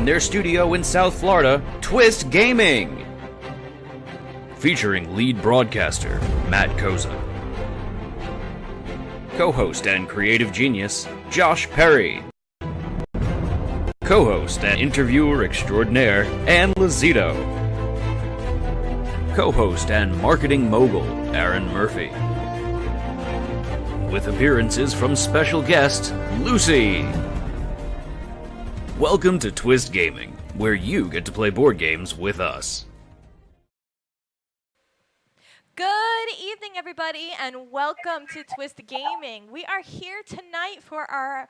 in their studio in South Florida, Twist Gaming. Featuring lead broadcaster Matt Koza. Co-host and creative genius Josh Perry. Co-host and interviewer extraordinaire Ann Lazito. Co-host and marketing mogul Aaron Murphy. With appearances from special guest Lucy. Welcome to Twist Gaming, where you get to play board games with us. Good evening, everybody, and welcome to Twist Gaming. We are here tonight for our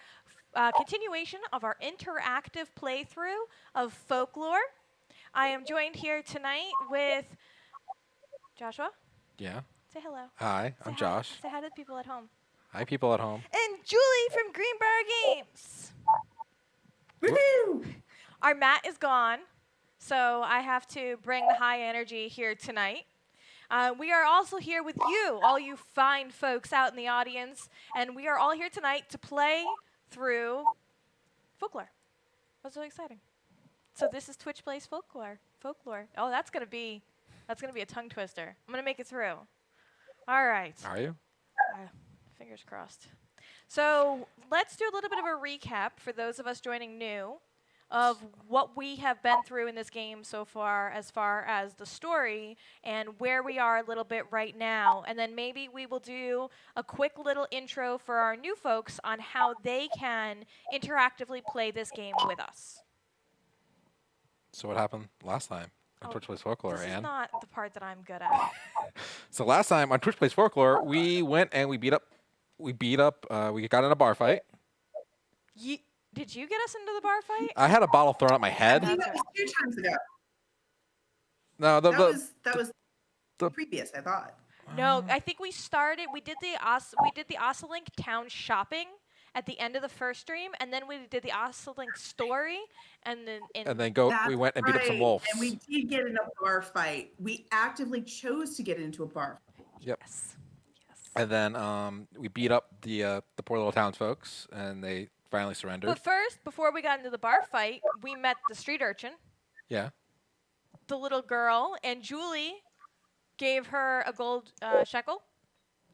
continuation of our interactive playthrough of Folklore. I am joined here tonight with Joshua. Yeah. Say hello. Hi, I'm Josh. Say hi to the people at home. Hi, people at home. And Julie from Greenbrier Games. Woohoo! Our Matt is gone, so I have to bring the high energy here tonight. We are also here with you, all you fine folks out in the audience, and we are all here tonight to play through Folklore. That's really exciting. So this is Twitch Plays Folklore. Oh, that's gonna be a tongue twister. I'm gonna make it through. All right. Are you? Fingers crossed. So let's do a little bit of a recap for those of us joining new of what we have been through in this game so far as the story and where we are a little bit right now. And then maybe we will do a quick little intro for our new folks on how they can interactively play this game with us. So what happened last time on Twitch Plays Folklore, This Ann? is not the part that I'm good at. So last time on Twitch Plays Folklore, we went and we got in a bar fight. Did you get us into the bar fight? I had a bottle thrown at my head. I think that was 2 times ago. No, That was the previous, I thought. No, I think we did the Osselink town shopping at the end of the first stream, and then we did the Osselink story, and then we went and beat up some wolves. And we did get in a bar fight. We actively chose to get into a bar fight. Yep. Yes. And then we beat up the poor little townsfolks, and they finally surrendered. But first, before we got into the bar fight, we met the street urchin, Yeah. the little girl, and Julie gave her a gold shekel,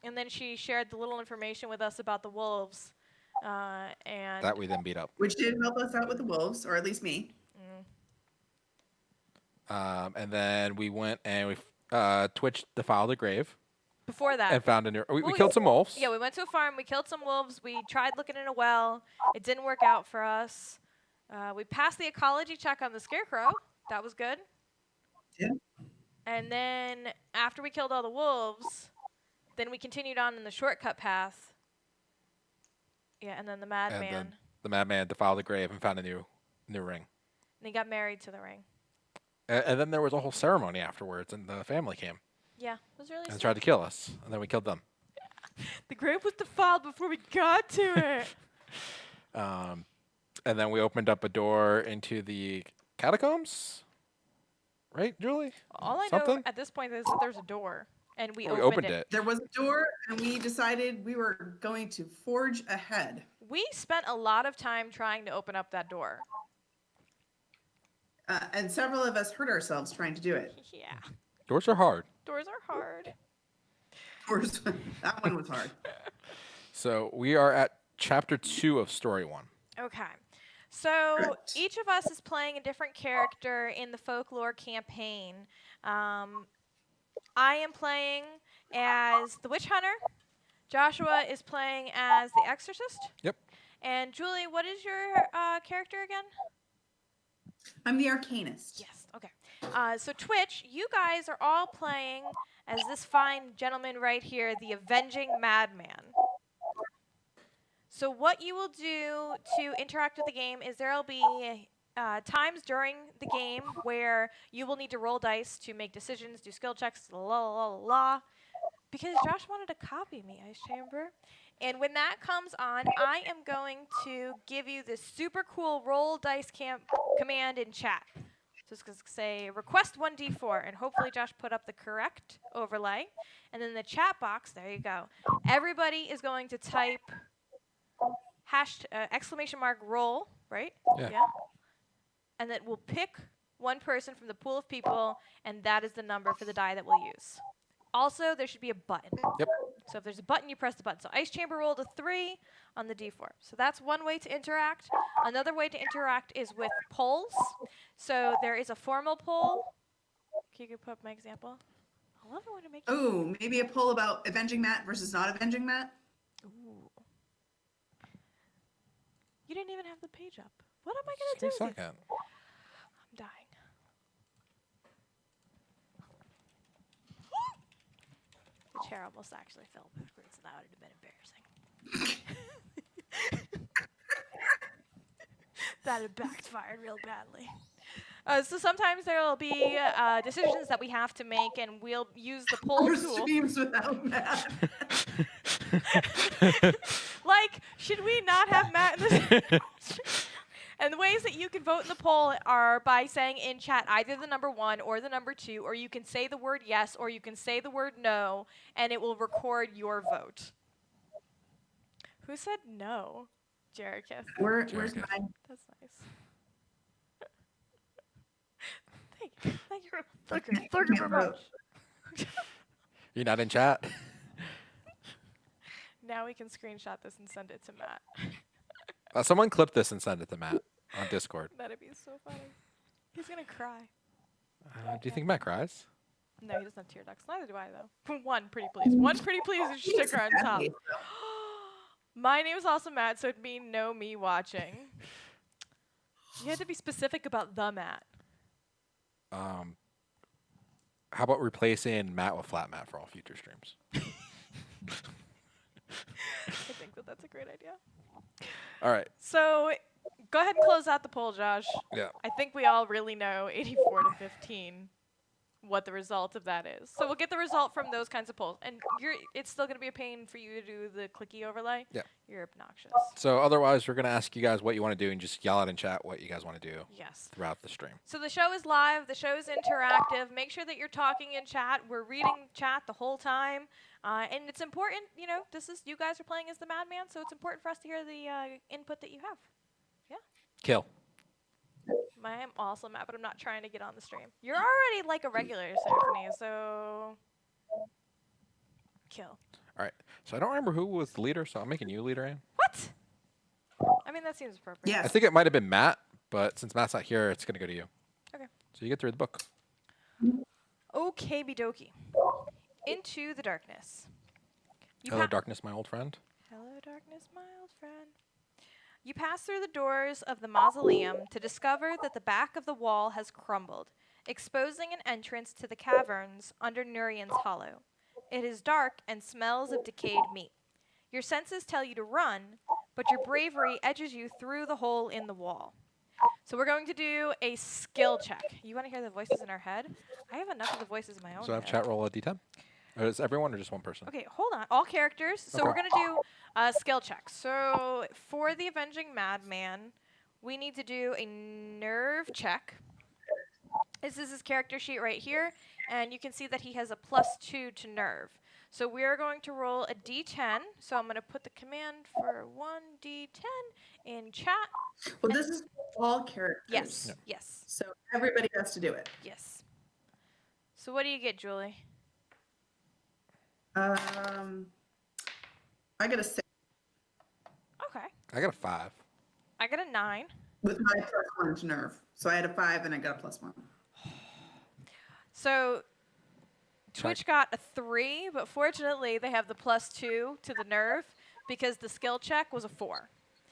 and then she shared the little information with us about the wolves, and That we then beat up. Which did help us out with the wolves, or at least me. And then we went and we Twitch defiled the grave. before that. And found a new. We killed some wolves. Yeah, we went to a farm. We killed some wolves. We tried looking in a well. It didn't work out for us. We passed the ecology check on the scarecrow. That was good. Yeah. And then after we killed all the wolves, then we continued on in the shortcut path. Yeah, and then the madman. And then the madman defiled the grave and found a new ring. And he got married to the ring. And then there was a whole ceremony afterwards, and the family came Yeah, it was really and sweet. tried to kill us, and then we killed them. The grave was defiled before we got to it. And then we opened up a door into the catacombs, right, Julie? All I know Something? at this point is that there's a door, and we We opened it. There was a door, and we decided we were going to forge ahead. We spent a lot of time trying to open up that door. And several of us hurt ourselves trying to do it. Yeah. Doors are hard. Doors are hard. Course, that one was hard. So we are at chapter 2 of story 1. Okay. So Correct. each of us is playing a different character in the Folklore campaign. I am playing as the Witch Hunter. Joshua is playing as the Exorcist. Yep. And Julie, what is your character again? I'm the Arcanist. Yes. Okay. So Twitch, you guys are all playing as this fine gentleman right here, the Avenging Madman. So what you will do to interact with the game is there will be times during the game where you will need to roll dice to make decisions, do skill checks, la la la la. Because Josh wanted to copy me, Ice Chamber. And when that comes on, I am going to give you this super cool roll dice command in chat. So it's going to say request 1d4, and hopefully Josh put up the correct overlay. And then the chat box, there you go. Everybody is going to type exclamation mark roll, right? Yeah. and then we'll pick one person from the pool of people, and that is the number for the die that we'll use. Also, there should be a button. Yep. So if there's a button, you press the button. So Ice Chamber rolled a 3 on the D4. So that's one way to interact. Another way to interact is with polls. So there is a formal poll. Can you put up my example? I love it when it makes Oh, maybe a poll about avenging Matt versus not avenging Matt. Ooh. You didn't even have the page up. What am I going to Just do? give me a second. I'm dying. The chair almost actually fell backwards, and that would have been embarrassing. That had backfired real badly. So sometimes there will be decisions that we have to make, and we'll use the poll Or tool. streams without Matt. Like, should we not have Matt in this? And the ways that you can vote in the poll are by saying in chat either the number 1 or the number 2, or you can say the word yes, or you can say the word no, and it will record your vote. Who said no? Jericho. Where's Jericho. my? That's nice. Thank you. Thank you. Thank you. Thank you very much. You're not in chat? Now we can screenshot this and send it to Matt. Someone clip this and send it to Matt on Discord. That'd be so funny. He's gonna cry. Do you think Matt cries? No, he doesn't have tear ducts. Neither do I, though. One pretty please. One pretty please is sticker on top. My name is also Matt, so it'd mean no me watching. You had to be specific about the Matt. How about replacing Matt with Flat Matt for all future streams? I think that that's a great idea. All right. So go ahead and close out the poll, Josh. Yeah. I think we all really know 84 to 15 what the result of that is. So we'll get the result from those kinds of polls. And it's still going to be a pain for you to do the clicky overlay. Yeah. You're obnoxious. So otherwise, we're going to ask you guys what you want to do and just yell out in chat what you guys want to do Yes. throughout the stream. So the show is live. The show is interactive. Make sure that you're talking in chat. We're reading chat the whole time. And it's important, you know, you guys are playing as the Madman, so it's important for us to hear the input that you have. Yeah. Kill. I am also mad, but I'm not trying to get on the stream. You're already like a regular, Symphony, so kill. All right. So I don't remember who was the leader, so I'm making you leader, Ann. What? I mean, that seems appropriate. Yes. I think it might have been Matt, but since Matt's not here, it's going to go to you. Okay. So you get to read the book. Okay, Bidoki. Into the darkness. Hello, darkness, my old friend. Hello, darkness, my old friend. You pass through the doors of the mausoleum to discover that the back of the wall has crumbled, exposing an entrance to the caverns under Nurian's Hollow. It is dark and smells of decayed meat. Your senses tell you to run, but your bravery edges you through the hole in the wall. So we're going to do a skill check. You want to hear the voices in our head? I have enough of the voices in my own So I have head. chat roll a d10? Or is everyone or just one person? Okay, hold on. All characters. So Okay. we're going to do a skill check. So for the Avenging Madman, we need to do a nerve check. This is his character sheet right here, and you can see that he has a +2 to nerve. So we're going to roll a d10. So I'm going to put the command for 1d10 in chat. Well, this is all characters. Yes, Yeah. yes, So everybody has to do it. yes. So what do you get, Julie? I got a 6 Okay. I got a 5. I got a 9. with my +1 to nerve. So I had a 5 and I got a +1. So Twitch got a 3, but fortunately they have the +2 to the nerve because the skill check was a 4.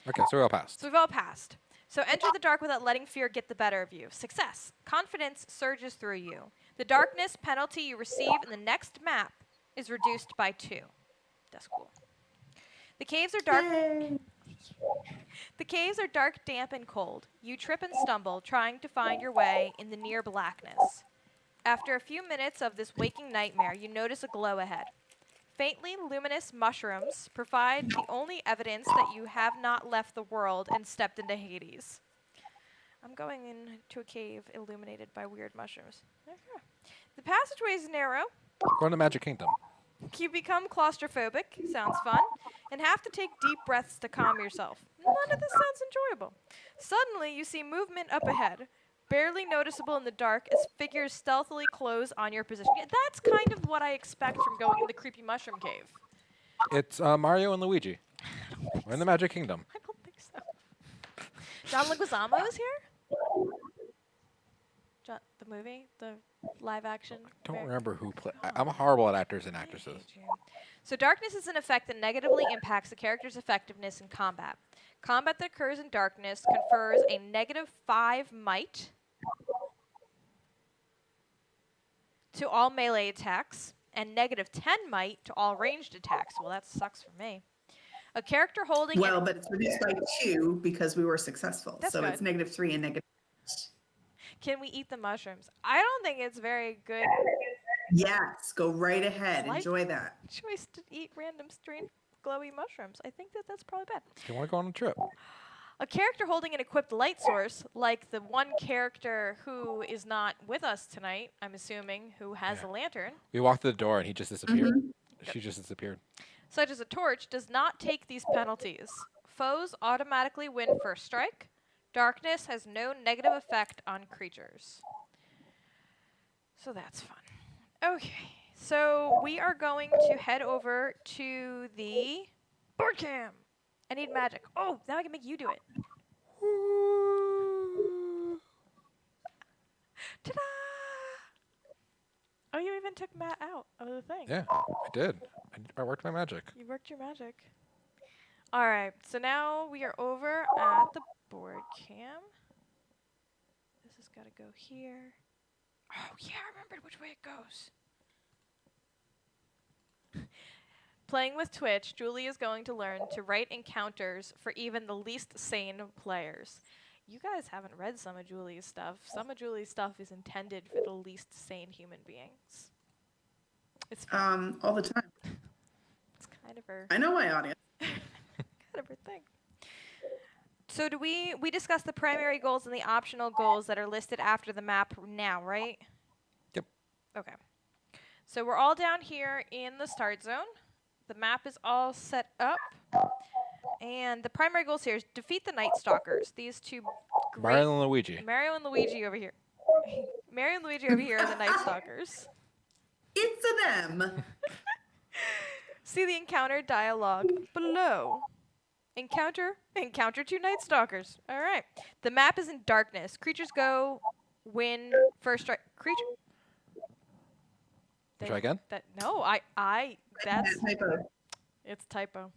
Okay, so we all passed. So we've all passed. So enter the dark without letting fear get the better of you. Success. Confidence surges through you. The darkness penalty you receive in the next map is reduced by 2. That's cool. The caves are dark. Yay. The caves are dark, damp, and cold. You trip and stumble, trying to find your way in the near blackness. After a few minutes of this waking nightmare, you notice a glow ahead. Faintly luminous mushrooms provide the only evidence that you have not left the world and stepped into Hades. I'm going into a cave illuminated by weird mushrooms. The passageway is narrow. Going to Magic Kingdom. You become claustrophobic, sounds fun, and have to take deep breaths to calm yourself. None of this sounds enjoyable. Suddenly, you see movement up ahead. barely noticeable in the dark as figures stealthily close on your position. Yeah, that's kind of what I expect from going in the creepy mushroom cave. It's Mario and Luigi. We're in the Magic Kingdom. I don't think so. John Leguizamo is here? The movie? The live action? Don't remember who played. I'm horrible at actors and actresses. So darkness is an effect that negatively impacts the character's effectiveness in combat. Combat that occurs in darkness confers a -5 might to all melee attacks and -10 might to all ranged attacks. Well, that sucks for me. A character holding... Well, but it's reduced by 2 because we were successful. That's so good. it's -3 and -. Can we eat the mushrooms? I don't think it's very good Yes, go right ahead. Like- Enjoy that. choice to eat random strange glowy mushrooms. I think that's probably bad. You want to go on a trip? A character holding an equipped light source, like the one character who is not with us tonight, I'm assuming, who has a lantern, We walked to the door and he just disappeared. She just disappeared. such as a torch, does not take these penalties. Foes automatically win first strike. Darkness has no negative effect on creatures. So that's fun. Okay, so we are going to head over to the board cam. I need magic. Oh, now I can make you do it. Ta-da! Oh, you even took Matt out of the thing. Yeah, I did. I worked my magic. You worked your magic. All right, so now we are over at the board cam. This has got to go here. Oh, yeah, I remembered which way it goes. Playing with Twitch, Julie is going to learn to write encounters for even the least sane players. You guys haven't read some of Julie's stuff. Some of Julie's stuff is intended for the least sane human beings. It's fun. All the time. It's kind of her... I know my audience. kind of her thing. So do we discussed the primary goals and the optional goals that are listed after the map now, right? Yep. Okay. So we're all down here in the start zone. The map is all set up. And the primary goals here is defeat the Night Stalkers. These two great... Mario and Luigi. Mario and Luigi over here. Mario and Luigi over here are the Night Stalkers. It's a them. See the encounter dialogue below. Encounter 2 Night Stalkers. All right. The map is in darkness. Creatures go win first strike. Creature. Try again? No, that's Typo. it's typo.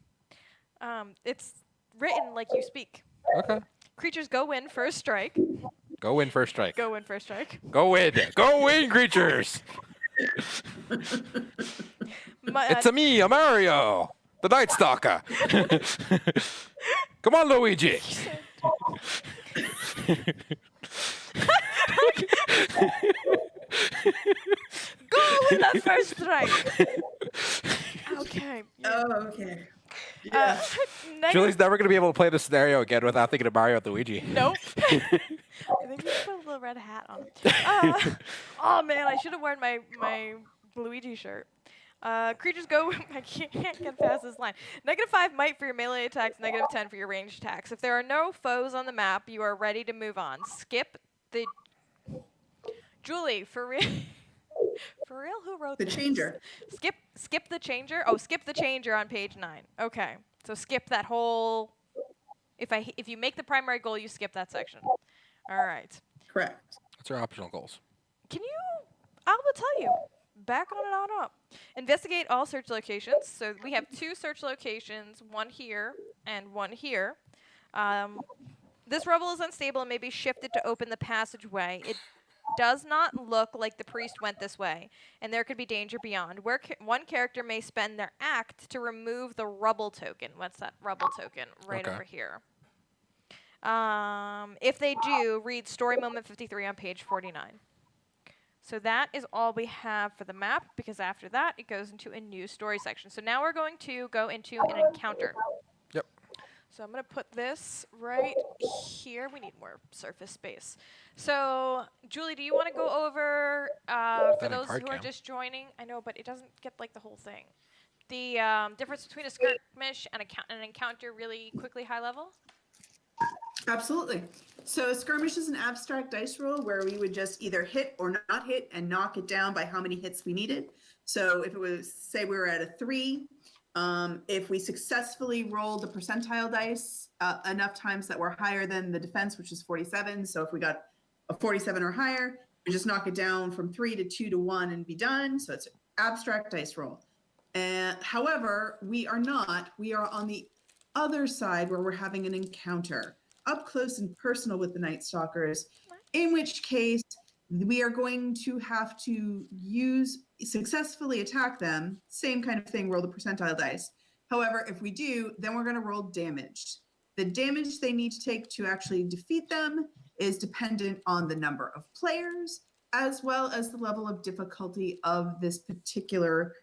It's written like you speak. Okay. Creatures go win first strike. Go win first strike. Go win first strike. Go win. Go win, creatures. It's a me, a Mario, the Night Stalker. Come on, Luigi. Go win the first strike. Okay. Oh, okay. Yeah. Julie's never going to be able to play this scenario again without thinking of Mario and Luigi. Nope. I think we should put a little red hat on him. Oh man, I should have worn my Luigi shirt. Creatures go. I can't get past this line. -5 might for your melee attacks, -10 for your ranged attacks. If there are no foes on the map, you are ready to move on. Skip the. Julie, for real. For real, who wrote The this? changer. Skip the changer. Oh, skip the changer on page 9. Okay, so skip that whole. If you make the primary goal, you skip that section. All right. Correct. What's our optional goals? Can you? I will tell you. Back on and on up. Investigate all search locations. So we have 2 search locations, one here and one here. This rubble is unstable and may be shifted to open the passageway. It does not look like the priest went this way, and there could be danger beyond. Where one character may spend their act to remove the rubble token. What's that rubble token? Right Okay. over here. If they do, read Story Moment 53 on page 49. So that is all we have for the map, because after that, it goes into a new story section. So now we're going to go into an encounter. Yep. So I'm going to put this right here. We need more surface space. So, Julie, do you want to go over, for That in those card who are cam. just joining? I know, but it doesn't get, like, the whole thing. The difference between a skirmish and an encounter really quickly, high level? Absolutely. So a skirmish is an abstract dice roll where we would just either hit or not hit and knock it down by how many hits we needed. So if it was, say we were at a 3, if we successfully rolled the percentile dice enough times that were higher than the defense, which is 47. So if we got a 47 or higher, we just knock it down from 3 to 2 to 1 and be done. So it's an abstract dice roll. And however, we are not. We are on the other side where we're having an encounter up close and personal with the Night Stalkers, in which case we are going to have to successfully attack them. Same kind of thing, roll the percentile dice. However, if we do, then we're going to roll damage. The damage they need to take to actually defeat them is dependent on the number of players, as well as the level of difficulty of this particular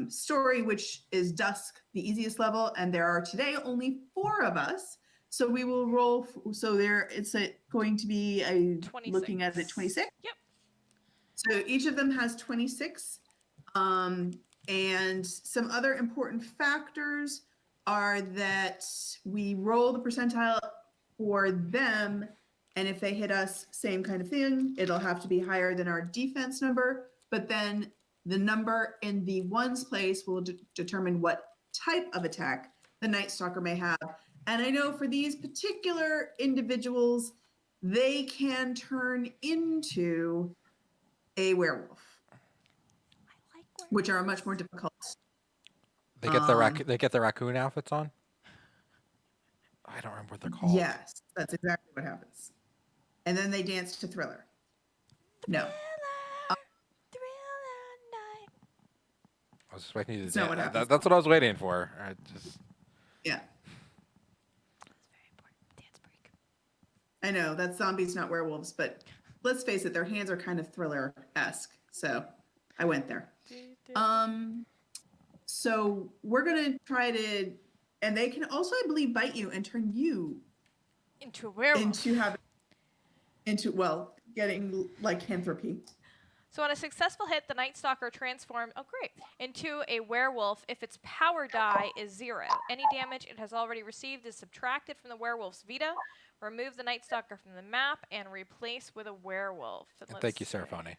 story, which is Dusk, the easiest level. And there are today only 4 of us. So we will roll. So it's going to be 26. Looking at it, 26. Yep. So each of them has 26. And some other important factors are that we roll the percentile for them. And if they hit us, same kind of thing. It'll have to be higher than our defense number. But then the number in the ones place will determine what type of attack the Night Stalker may have. And I know for these particular individuals, they can turn into a werewolf, which are much more difficult. They get the raccoon outfits on. I don't remember what they're called. Yes, that's exactly what happens. And then they dance to Thriller. No. I was expecting you to That's not what dance. happens. That's what I was waiting for. Yeah. It's very important. Dance break. I know that's zombies, not werewolves, but let's face it, their hands are kind of Thriller-esque. So I went there. So we're gonna try to, and they can also, I believe, bite you and turn you Into a werewolf. getting lycanthropy. So on a successful hit, the Night Stalker transforms, into a werewolf if its power die is 0. Any damage it has already received is subtracted from the werewolf's Vita. Remove the Night Stalker from the map and replace with a werewolf. And And thank you, Seraphone.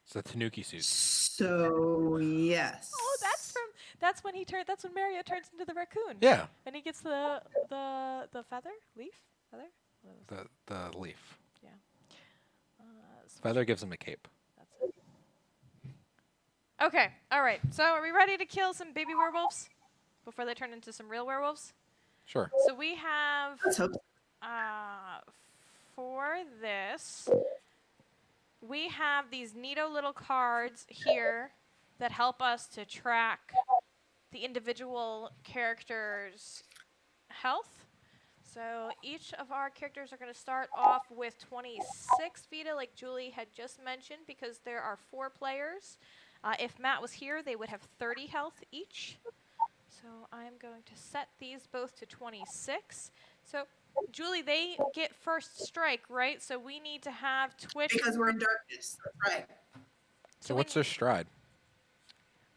It's the Tanuki suit. So yes. Oh, that's when Mario turns into the raccoon. Yeah, And he gets the feather? Leaf? Feather? the leaf. Yeah. Feather gives him a cape. That's it. Okay, alright. So are we ready to kill some baby werewolves before they turn into some real werewolves? Sure. So we have, Let's hope. for this, we have these neato little cards here that help us to track the individual character's health. So each of our characters are going to start off with 26 Vita, like Julie had just mentioned, because there are 4 players. If Matt was here, they would have 30 health each. So I'm going to set these both to 26. So, Julie, they get first strike, right? So we need to have Twitch. Because we're in darkness. That's right. So what's their stride?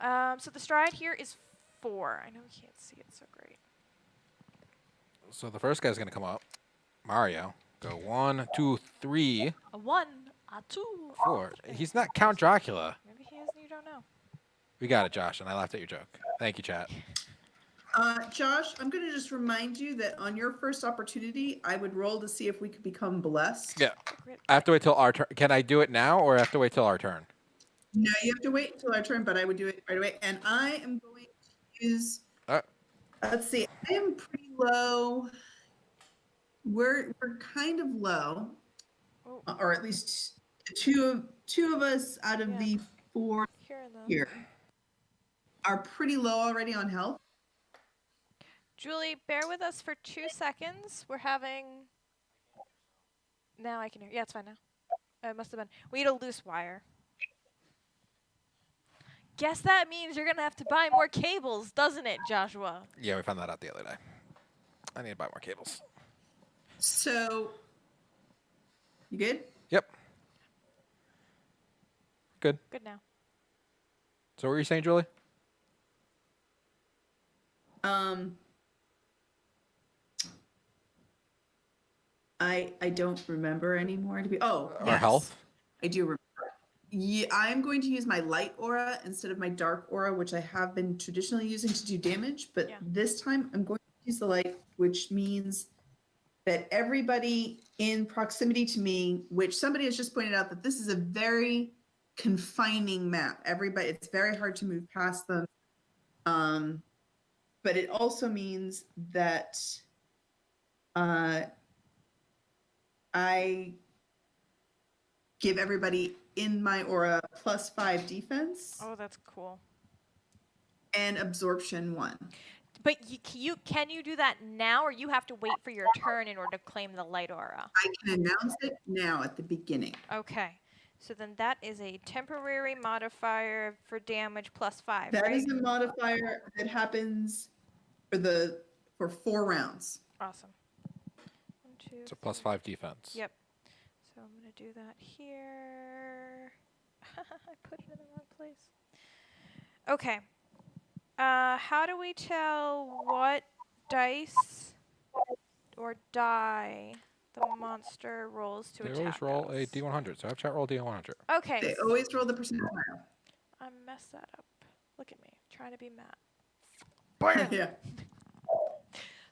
So the stride here is 4. I know we can't see it so great. So the first guy's gonna come up. Mario. Go 1, 2, 3, A 1, a 2. 4. He's not Count Dracula. Maybe he is, and you don't know. We got it, Josh, and I laughed at your joke. Thank you, chat. Josh, I'm going to just remind you that on your first opportunity, I would roll to see if we could become blessed. Yeah. I have to wait till our turn. Can I do it now, or I have to wait till our turn? No, you have to wait until our turn, but I would do it right away. And I am going to use. Let's see. I am pretty low. We're kind of low, or at least two of us out of the 4 here are pretty low already on health. Julie, bear with us for 2 seconds. We're having. Now I can hear. Yeah, it's fine now. It must have been. We need a loose wire. Guess that means you're going to have to buy more cables, doesn't it, Joshua? Yeah, we found that out the other day. I need to buy more cables. So, you good? Yep. Good. Good now. So what were you saying, Julie? I don't remember anymore to be. Oh, Our yes, health. I do remember. Yeah, I'm going to use my light aura instead of my dark aura, which I have been traditionally using to do damage. But Yeah. this time I'm going to use the light, which means that everybody in proximity to me, which somebody has just pointed out that this is a very confining map. Everybody, it's very hard to move past them. But it also means that I give everybody in my aura +5 defense Oh, that's cool. and absorption 1. But can you do that now, or you have to wait for your turn in order to claim the light aura? I can announce it now at the beginning. Okay. So then that is a temporary modifier for damage +5, That right? is a modifier that happens for 4 rounds. Awesome. 1, 2. It's a +5 defense. Yep. So I'm gonna do that here. I put it in the wrong place. Okay. How do we tell what dice or die the monster rolls to They attack always roll a us? D100, so have chat roll D100. Okay. They always roll the percentile. I messed that up. Look at me, trying to be Matt. Yeah.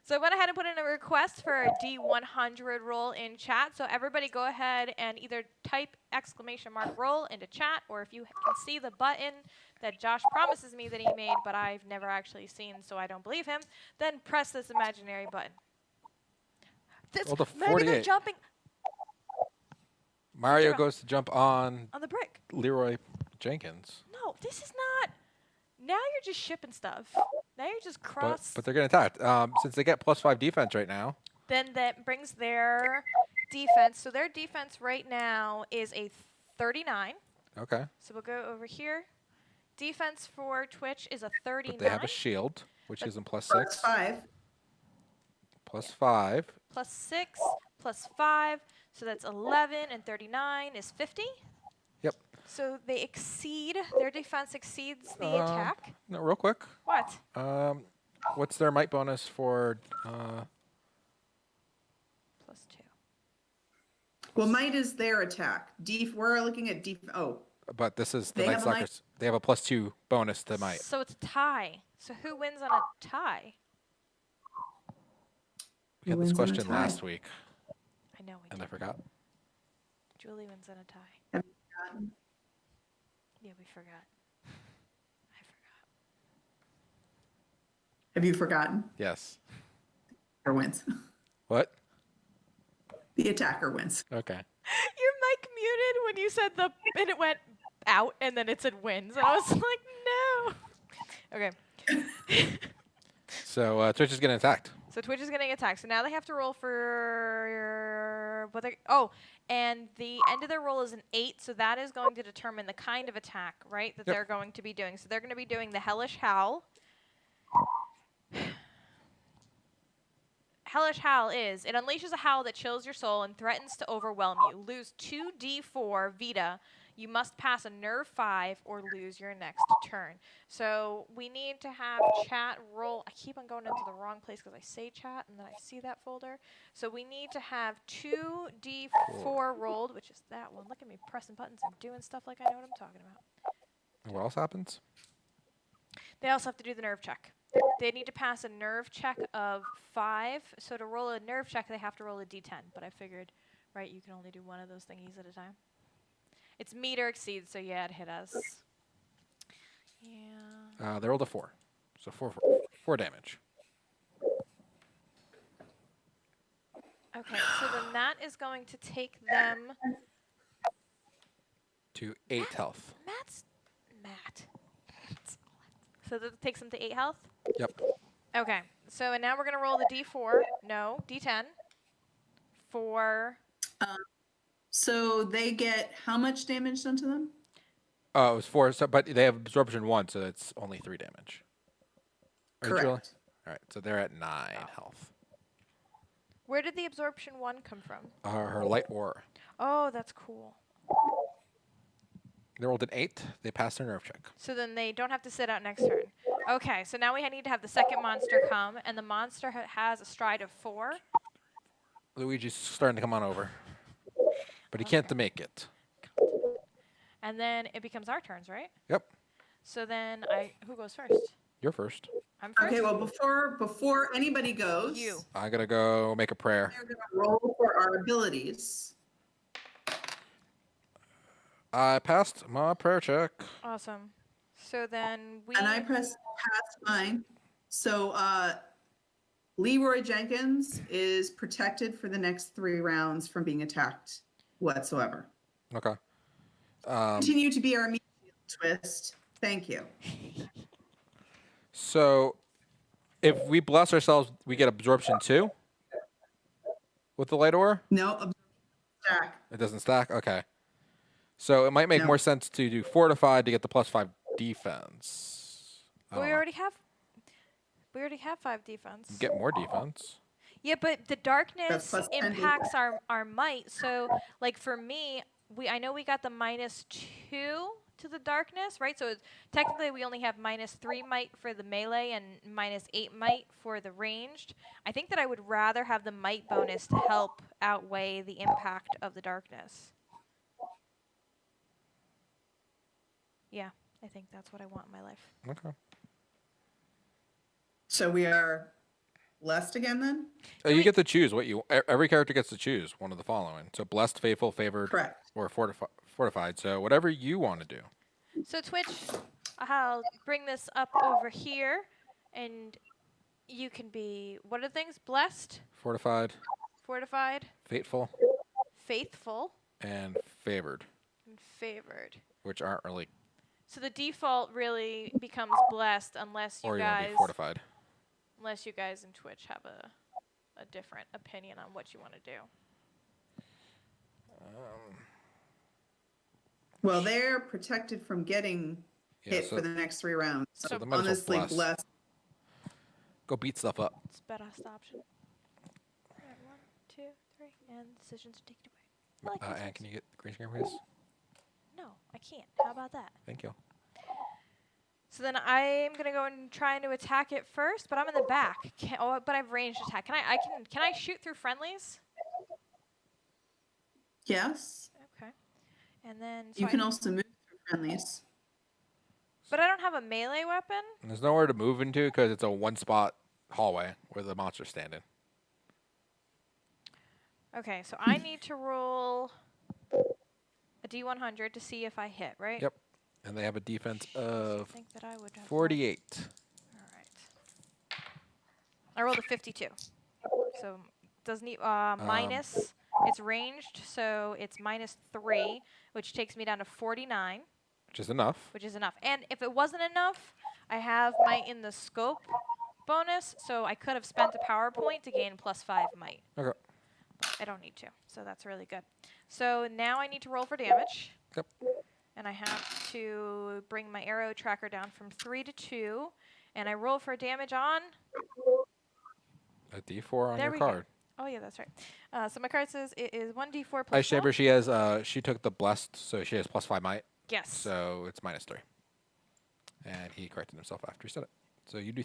So I went ahead and put in a request for a D100 roll in chat. So everybody go ahead and either type !roll into chat, or if you can see the button that Josh promises me that he made, but I've never actually seen, so I don't believe him, then press this imaginary button. Roll the Maybe they're 48. jumping Mario Draw. goes to jump on on the brick. Leroy Jenkins. No, this is not. Now you're just shipping stuff. Now you're just cross. But they're getting attacked. Since they get +5 defense right now. Then that brings their defense. So their defense right now is a 39. Okay. So we'll go over here. Defense for Twitch is a 39. But they have a shield, which gives them +6. +5. +5. +6, +5. So that's 11, and 39 is 50. Yep. So they exceed, their defense exceeds the attack. No, real quick. What? What's their might bonus for? +2. Well, might is their attack. We're looking at oh, But this is the They Night have a might. Stalkers. They have a +2 bonus to might. So it's a tie. So who wins on a tie? We had Who this wins on a question tie? last week, I know we and did. I forgot. Julie wins on a tie. have you forgotten? Yeah, we forgot. I forgot. Have you forgotten? Yes. Or wins. What? The attacker wins. Okay. Your mic muted when you said and it went out, and then it said wins. And I was like, no. Okay. So Twitch is getting attacked. So Twitch is getting attacked. So now they have to roll for what they and the end of their roll is an 8, so that is going to determine the kind of attack, right, that Yep. they're going to be doing. So they're going to be doing the Hellish Howl. Hellish Howl is, it unleashes a howl that chills your soul and threatens to overwhelm you. Lose 2d4 Vita. You must pass a nerve 5 or lose your next turn. So we need to have chat roll. I keep on going into the wrong place because I say chat and then I see that folder. So we need to have 2d4 rolled, which is that one. Look at me pressing buttons and doing stuff like I know what I'm talking about. And what else happens? They also have to do the nerve check. They need to pass a nerve check of 5. So to roll a nerve check, they have to roll a d10. But I figured, right, you can only do one of those thingies at a time. It's meet or exceed, so yeah, it hit us. Yeah. They rolled a 4. So 4 damage. Okay, so then that is going to take them. To 8 health. Matt. So that takes them to 8 health? Yep. Okay, so and now we're going to roll the d4. No, d10. For. So they get how much damage done to them? Oh, it was 4. So, but they have absorption 1, so it's only 3 damage. Right, Julie? Correct. All right, so they're at 9 health. Where did the absorption 1 come from? Her light aura. Oh, that's cool. They rolled an 8. They passed their nerve check. So then they don't have to sit out next turn. Okay, so now we need to have the second monster come, and the monster has a stride of 4. Luigi's starting to come on over. But he can't make it. And then it becomes our turns, right? Yep. So then who goes first? You're first. I'm first. Okay, well, before anybody goes, You. I gotta go make a prayer. we're gonna roll for our abilities. I passed my prayer check. Awesome. So then we. And I passed mine. So Leroy Jenkins is protected for the next 3 rounds from being attacked whatsoever. Okay. Continue to be our meat shield, Twist. Thank you. So, if we bless ourselves, we get absorption too? With the light ore? No, stack. It doesn't stack? Okay. So, it might make No. more sense to do fortified to get the +5 defense. I We don't know. already have. We already have 5 defense. Get more defense. Yeah, but the darkness plus 10 impacts our might. So, like for me, I know we got the -2 to the darkness, right? So technically, we only have -3 might for the melee and -8 might for the ranged. I think that I would rather have the might bonus to help outweigh the impact of the darkness. Yeah, I think that's what I want in my life. Okay. So we are blessed again then? You get to choose what you. Every character gets to choose one of the following. So, blessed, faithful, favored, Correct. or fortified. So, whatever you want to do. So Twitch, I'll bring this up over here, and you can be, what are the things? Blessed, Fortified, fortified, faithful, faithful, and favored, and favored. which aren't really. So the default really becomes blessed unless you Or you want to guys, be fortified. unless you guys in Twitch have a different opinion on what you want to do. Well, they're protected from getting Yeah, hit so, for the next 3 rounds. So So they might as well honestly, bless. blessed. go beat stuff up. It's the best option. Alright, 1, 2, 3, and decisions are taken away. I like these Anne, ones. can you get the green screen, please? No, I can't. How about that? Thank you. So then I'm gonna go and try to attack it first, but I'm in the back. But I've ranged attack. Can I shoot through friendlies? Yes. Okay. And then so You I- can also move through friendlies. but I don't have a melee weapon. And there's nowhere to move into because it's a one-spot hallway where the monster's standing. Okay, so I need to roll a D100 to see if I hit, right? Yep. And they have a defense I of think that I would have 48. All right. I rolled a 52. So doesn't minus. It's ranged, so it's -3, which takes me down to 49, Which is enough. which is enough. And if it wasn't enough, I have might in the scope bonus, so I could have spent a power point to gain +5 might. Okay. I don't need to, so that's really good. So now I need to roll for damage. Yep. And I have to bring my arrow tracker down from 3 to 2, and I roll for damage on. A D4 on There your we go. card. Oh yeah, that's right. So my card says it is 1d4 plus. Ice Chamber, she has. She took the blessed, so she has +5 might. Yes. So it's -3. And he corrected himself after he said it. So you do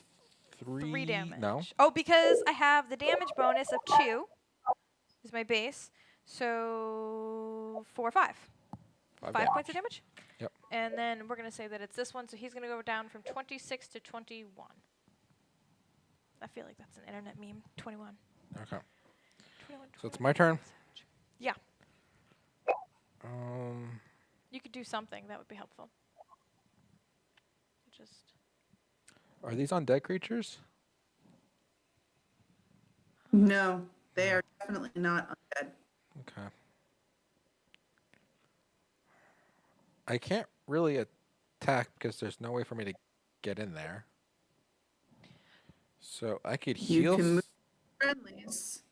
3 damage. No. Oh, because I have the damage bonus of 2 is my base. So 4, 5. 5 points of damage. Yep. And then we're gonna say that it's this one, so he's gonna go down from 26 to 21. I feel like that's an internet meme. 21. Okay. 21, So it's my turn. Yeah. Um. You could do something that would be helpful. Just. Are these undead creatures? No, they are definitely not undead. Okay. I can't really attack because there's no way for me to get in there. So I could You heal, can move friendlies.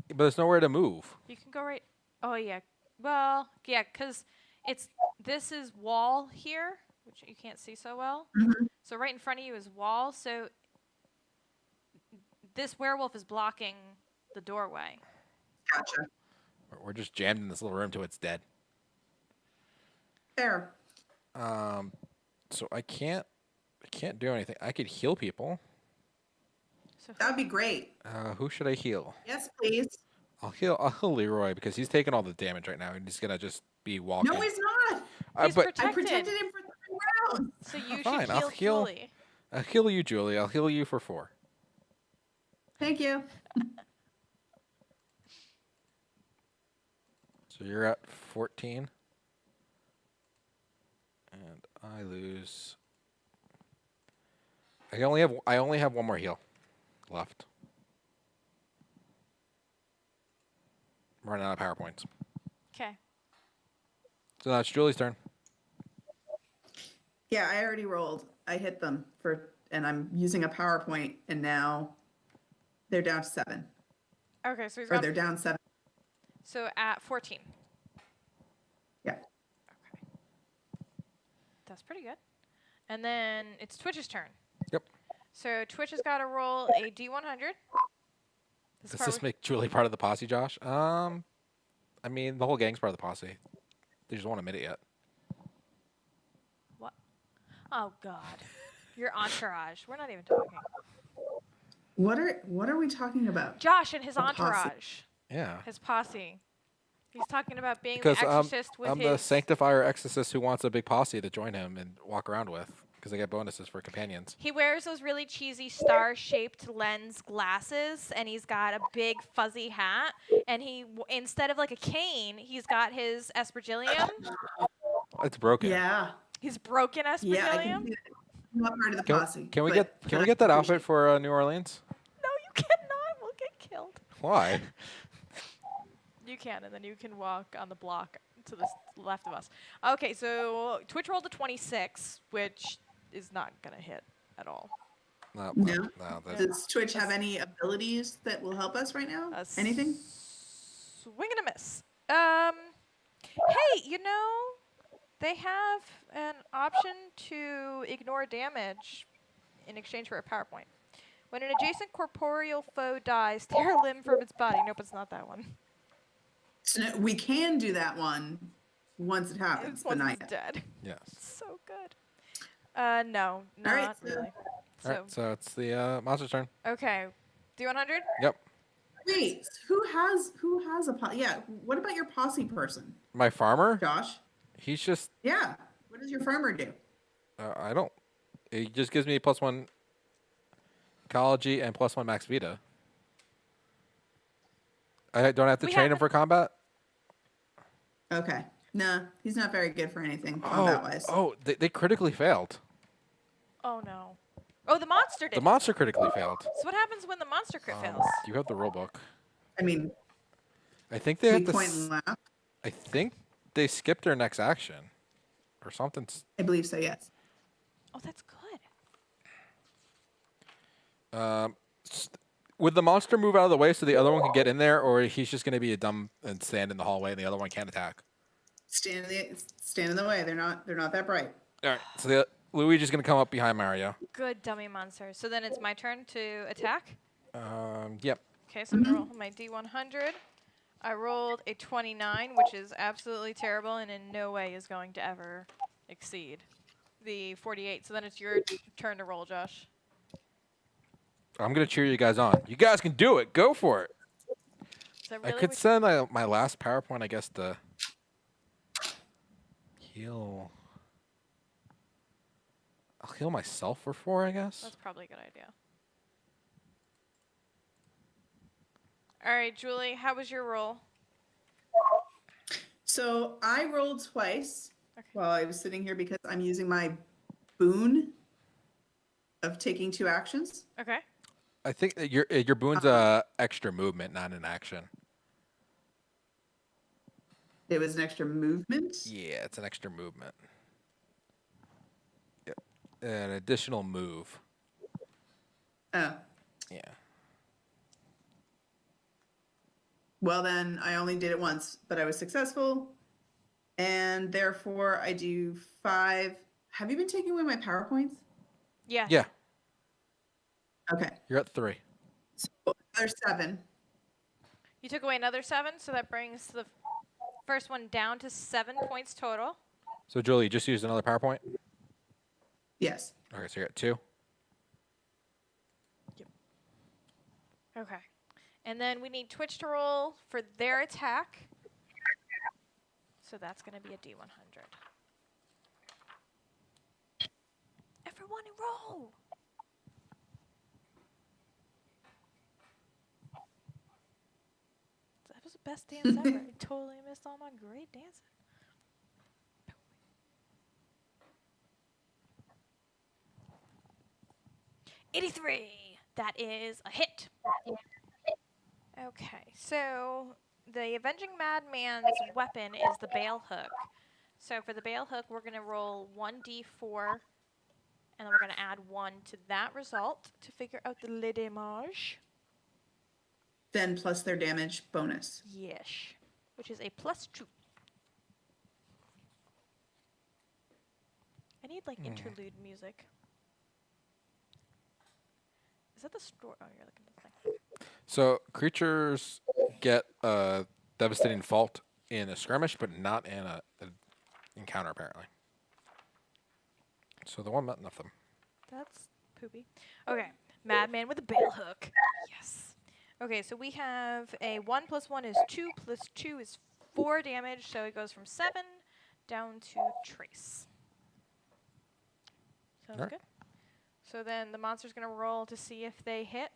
but there's nowhere to move. You can go right. Oh yeah. Well, yeah, because this is wall here, which you can't see so well. Mhm. So right in front of you is wall. So this werewolf is blocking the doorway. Gotcha. We're just jammed in this little room till it's dead. Fair. So I can't do anything. I could heal people. So That would be great. Who should I heal? Yes, please. I'll heal Leroy because he's taking all the damage right now and he's gonna just be walking. No, he's not. He's but I protected. protected him for 3 rounds. So you Fine, should I'll heal heal- Julie. I'll heal you, Julie. I'll heal you for 4. Thank you. So you're at 14. And I lose. I only have one more heal left. I'm running out of power points. Okay. So that's Julie's turn. Yeah, I already rolled. I hit them and I'm using a PowerPoint, and now they're down to 7. Okay, so he's Or got they're down 7. so at 14. Yeah. Okay. That's pretty good. And then it's Twitch's turn. Yep. So Twitch has got to roll a D100. Does this make Julie part of the posse, Josh? I mean, the whole gang's part of the posse. They just won't admit it yet. What? Oh God, your entourage. We're not even talking. What are we talking about? Josh and his The posse. entourage, Yeah. his posse. He's talking about being Because the exorcist with I'm his. the sanctifier exorcist who wants a big posse to join him and walk around with because they get bonuses for companions. He wears those really cheesy star-shaped lens glasses, and he's got a big fuzzy hat. And instead of like a cane, he's got his aspergillium. It's broken. Yeah. His broken Yeah, I aspergillium. can see that. I'm not part of the Can, posse. can we but get I that outfit appreciate for New Orleans? No, you cannot. We'll get killed. Why? You can, and then you can walk on the block to the left of us. Okay, so Twitch rolled a 26, which is not going to hit at all. No. No. That's, Does Twitch have any abilities that will help us right now? A Anything? Swing and a miss. Hey, they have an option to ignore damage in exchange for a PowerPoint. When an adjacent corporeal foe dies, tear a limb from its body. Nope, it's not that one. So no, we can do that one once it happens, It's but once not it's yet. dead. yes. So good. No, not right, so- really. All right, so it's the monster's turn. Okay. D100? Yep. Wait, who has a posse? Yeah, what about your posse person, My farmer, Josh? he's just, Yeah, what does your farmer do? I don't, he just gives me +1 ecology and +1 max vita. I don't have to We train have him for combat? Okay, nah, he's not very good for anything combat-wise. They critically failed. Oh, no. Oh, the monster did. The monster critically failed. So what happens when the monster crit fails? You have the rule book. I mean, I think they have weak to. point and laugh. I think they skipped their next action, or something. I believe so. Yes. Oh, that's good. Would the monster move out of the way so the other one can get in there, or he's just going to be a dumb and stand in the hallway and the other one can't attack? Stand in the way. They're not that bright. All right. So Luigi's going to come up behind Mario. Good dummy monster. So then it's my turn to attack. Yep. Okay, so I'm going to roll my D100. I rolled a 29, which is absolutely terrible and in no way is going to ever exceed the 48. So then it's your turn to roll, Josh. I'm going to cheer you guys on. You guys can do it. Go for it. Is that I really could what send my last PowerPoint, I guess, to heal. I'll heal myself for 4, I guess. That's probably a good idea. All right, Julie, how was your roll? So I rolled twice Okay. while I was sitting here because I'm using my boon of taking 2 actions. Okay. I think that your boon's extra movement, not an action. It was an extra movement. Yeah, it's an extra movement. Yep. An additional move. Oh, Yeah. well then I only did it once, but I was successful, and therefore I do 5. Have you been taking away my PowerPoints? Yeah. Yeah. Okay, You're at 3. so another 7. You took away another 7, so that brings the first one down to 7 points total. So Julie, you just used another PowerPoint? Yes. Okay, so you're at 2. Okay. And then we need Twitch to roll for their attack. So that's going to be a D100. Everyone roll! That was the best dance ever. I totally missed all my great dancing. 83. That is a hit. Okay, so the Avenging Madman's weapon is the bale hook. So for the bale hook, we're going to roll 1d4, and then we're going to add 1 to that result to figure out the le damage. Then plus their damage bonus. Yes, which is a +2. I need like interlude music. Is that the store? Oh, you're looking at the thing. So creatures get a devastating fault in a skirmish, but not in a encounter apparently. So the one met enough of them. That's poopy. Okay, Madman with a bale hook. Yes. Okay, so we have a 1 + 1 is 2 + 2 is 4 damage, so it goes from 7 down to Trace. Sounds Alright. good. So then the monster's going to roll to see if they hit.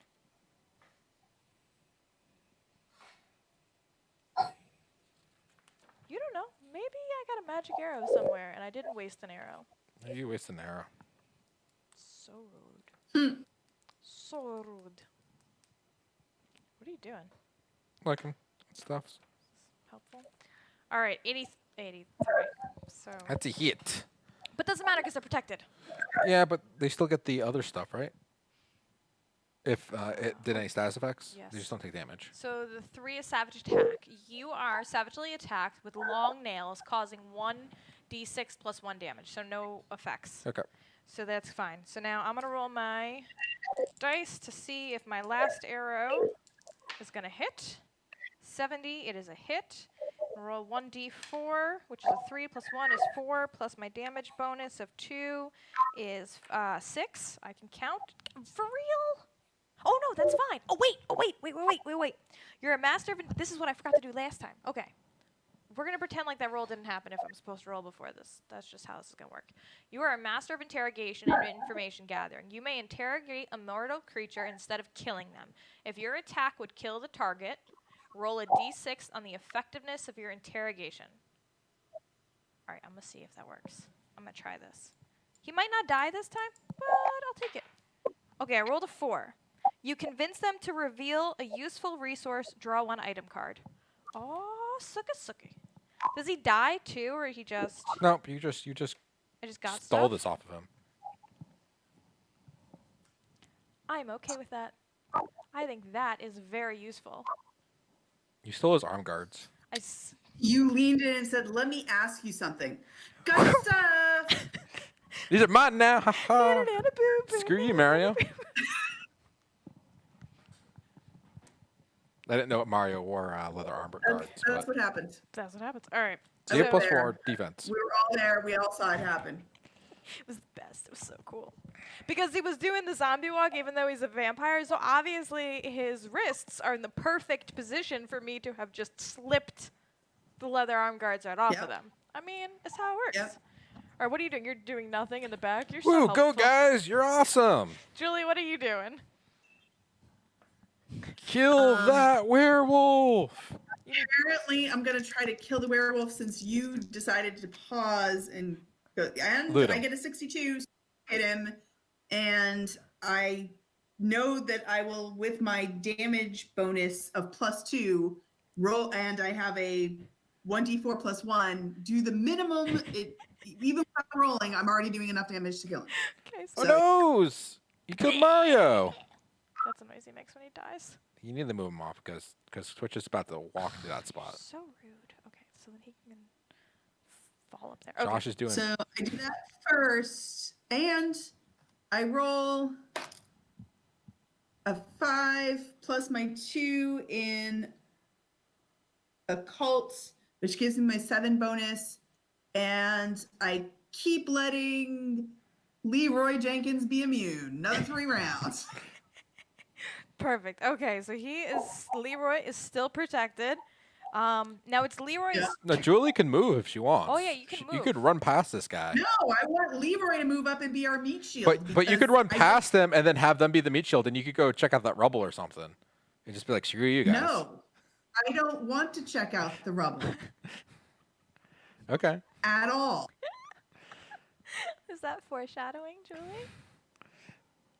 You don't know. Maybe I got a magic arrow somewhere and I didn't waste an arrow. You waste an arrow. So rude. So rude. What are you doing? Like him. Stuff. Helpful. All right, 83. So, That's a hit. but doesn't matter because they're protected. Yeah, but they still get the other stuff, right? If it did any status effects, Yes. they just don't take damage. So the 3 is savage attack. You are savagely attacked with long nails, causing 1d6 + 1 damage. So no effects. Okay. So that's fine. So now I'm gonna roll my dice to see if my last arrow is gonna hit. 70. It is a hit. Roll 1d4, which is a 3 + 1 is 4, plus my damage bonus of 2 is 6. I can count. For real? Oh no, that's fine. Oh wait. You're a master of. This is what I forgot to do last time. Okay. We're gonna pretend like that roll didn't happen if I'm supposed to roll before this. That's just how this is gonna work. You are a master of interrogation and information gathering. You may interrogate a mortal creature instead of killing them. If your attack would kill the target, roll a d6 on the effectiveness of your interrogation. All right, I'm gonna see if that works. I'm gonna try this. He might not die this time, but I'll take it. Okay, I rolled a 4. You convince them to reveal a useful resource. Draw 1 item card. Oh, sucky. Does he die too, or he just? Nope, you just I just got stole stuff? this off of him. I'm okay with that. I think that is very useful. You stole his arm guards. You leaned in and said, "Let me ask you something." Got stuff. These are mine now. Ha ha. Screw you, Mario. I didn't know what Mario wore leather armor guards. That's But what happened. That's what happens. All right. so you have So- +4 defense. We were all there. We all saw it happen. It was the best. It was so cool. Because he was doing the zombie walk even though he's a vampire, so obviously his wrists are in the perfect position for me to have just slipped the leather arm guards right off Yep. of them. I mean, it's how it works. Yep. Or what are you doing? You're doing nothing in the back? You're Woo, so go helpful. guys! You're awesome. Julie, what are you doing? Kill that werewolf. Apparently, I'm gonna try to kill the werewolf since you decided to pause and go. And Loot I him. get a 62, so I hit him, and I know that I will, with my damage bonus of +2, roll, and I have a 1d4 + 1. Do the minimum. Even without rolling, I'm already doing enough damage to kill him. Okay, Oh so no! You killed Mario. that's a noise he makes when he dies. You need to move him off because Twitch is about to walk into that spot. So rude. Okay, so then he can fall up there. Okay. Josh is doing. So I do that first, and I roll a 5 plus my 2 in occult, which gives me my 7 bonus, and I keep letting Leroy Jenkins be immune. Another 3 rounds. Perfect. Okay, so Leroy is still protected. Now it's Leroy's. Yeah. No, Julie can move if she wants. Oh, yeah, you can You move. could run past this guy. No, I want Leroy to move up and be our meat shield. But you could run because past them and then have them be the meat shield, and you could go check out that rubble or something, and just be like, screw you guys. No, I don't want to check out the rubble Okay. at all. Is that foreshadowing, Julie?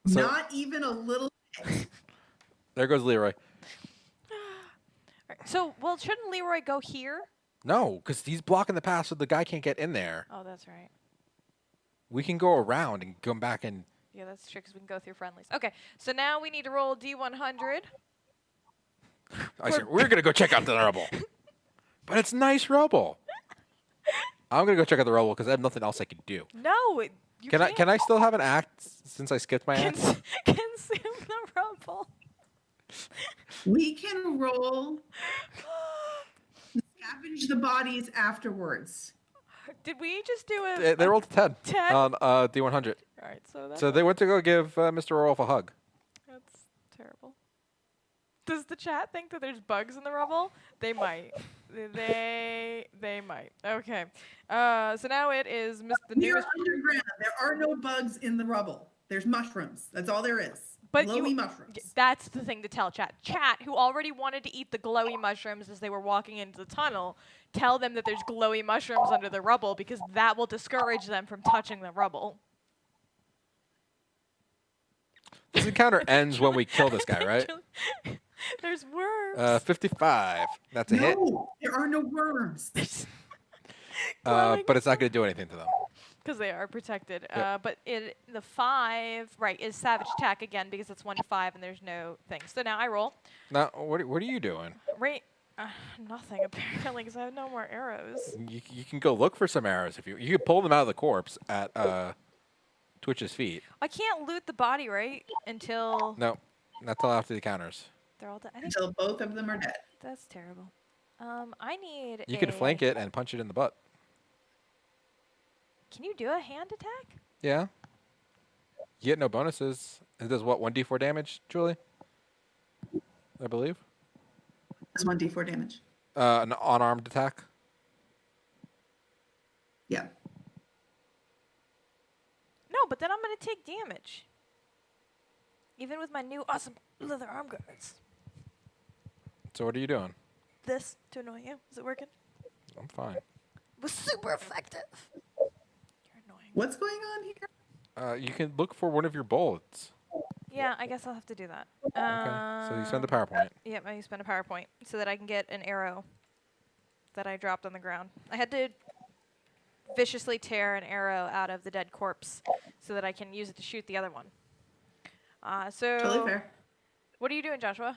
So Not even a little bit. there goes Leroy. Alright, so, well, shouldn't Leroy go here? No, because he's blocking the path, so the guy can't get in there. Oh, that's right. We can go around and come back and. Yeah, that's true because we can go through friendlies. Okay, so now we need to roll D100. I said we're gonna go check out the rubble, but it's nice rubble. I'm gonna go check out the rubble because I have nothing else I can do. No, you Can I? can't Can I still have an act since I skipped my act? consume the rubble. We can roll scavenge the bodies afterwards. Did we just do a? They rolled a 10 10? on D100. All right, so that's So they went to go give Mr. Rolf a hug. that's terrible. Does the chat think that there's bugs in the rubble? They might. They might. Okay. So now it is the We are newest. underground. There are no bugs in the rubble. There's mushrooms. That's all there is. But Glowy mushrooms. That's the thing to tell chat. Chat, who already wanted to eat the glowy mushrooms as they were walking into the tunnel, tell them that there's glowy mushrooms under the rubble because that will discourage them from touching the rubble. This encounter ends when we kill this guy, right? There's worms. 55. That's a hit. No, there are no worms. But it's not going to do anything to them. Because they are protected. Yep. But the 5, right, is savage attack again because it's 1-5 and there's no thing. So now I roll. Now, what are you doing? Right. Nothing apparently because I have no more arrows. You can go look for some arrows if you can pull them out of the corpse at Twitch's feet. I can't loot the body, right? Until No, not till after the counters. they're all dead. I think Until both of them are dead. that's terrible. I need You can flank it and punch it in the butt. Can you do a hand attack? Yeah. You get no bonuses. It does what, 1d4 damage, Julie? I believe. That's 1d4 damage. An unarmed attack. Yeah. No, but then I'm gonna take damage. Even with my new awesome leather arm guards. So what are you doing? This to annoy you. Is it working? I'm fine. It was super effective. You're annoying. What's going on here? You can look for one of your bullets. Yeah, I guess I'll have to do that. Okay. So you spend the PowerPoint. Yep, I spend a PowerPoint so that I can get an arrow that I dropped on the ground. I had to viciously tear an arrow out of the dead corpse so that I can use it to shoot the other one. Totally fair. What are you doing, Joshua?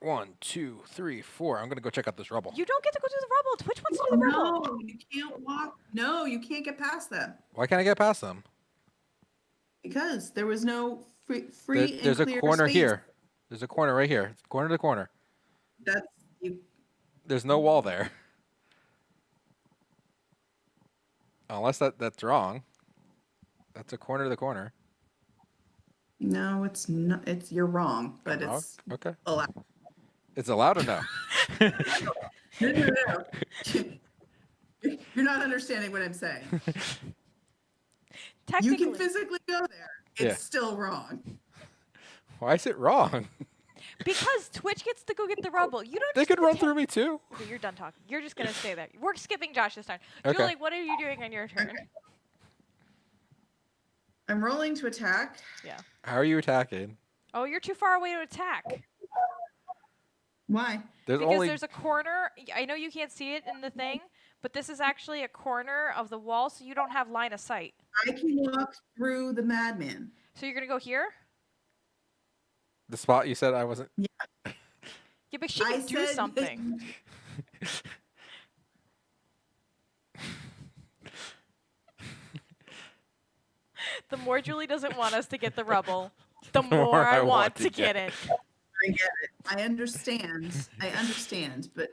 1, 2, 3, 4. I'm gonna go check out this rubble. You don't get to go to the rubble. Twitch wants to do the rubble. No, you can't walk. No, you can't get past them Why can't I get past them? because there was no free There's and a clear corner space. here. There's a corner right here. Corner to corner. That's you. There's no wall there. Unless that's wrong. That's a corner to the corner. No, it's not. It's you're wrong, but I'm wrong? it's Okay. allowed. It's allowed or no? No. You're not understanding what I'm saying. You Technically. can physically go there. It's Yeah. still wrong. Why is it wrong? Because Twitch gets to go get the rubble. You don't They just could get to run ta- through me too. Okay, you're done talking. You're just going to stay there. We're skipping Josh this time. Okay. Julie, what are you doing on your turn? I'm rolling to attack. Yeah. How are you attacking? Oh, you're too far away to attack. Why? There's Because only there's a corner. I know you can't see it in the thing, but this is actually a corner of the wall, so you don't have line of sight. I can walk through the madman. So you're going to go here? the spot you said I wasn't. Yeah, but she I can do said- something. The more Julie doesn't want us to get the rubble, the more I want to get it. I get it. I understand. I understand, but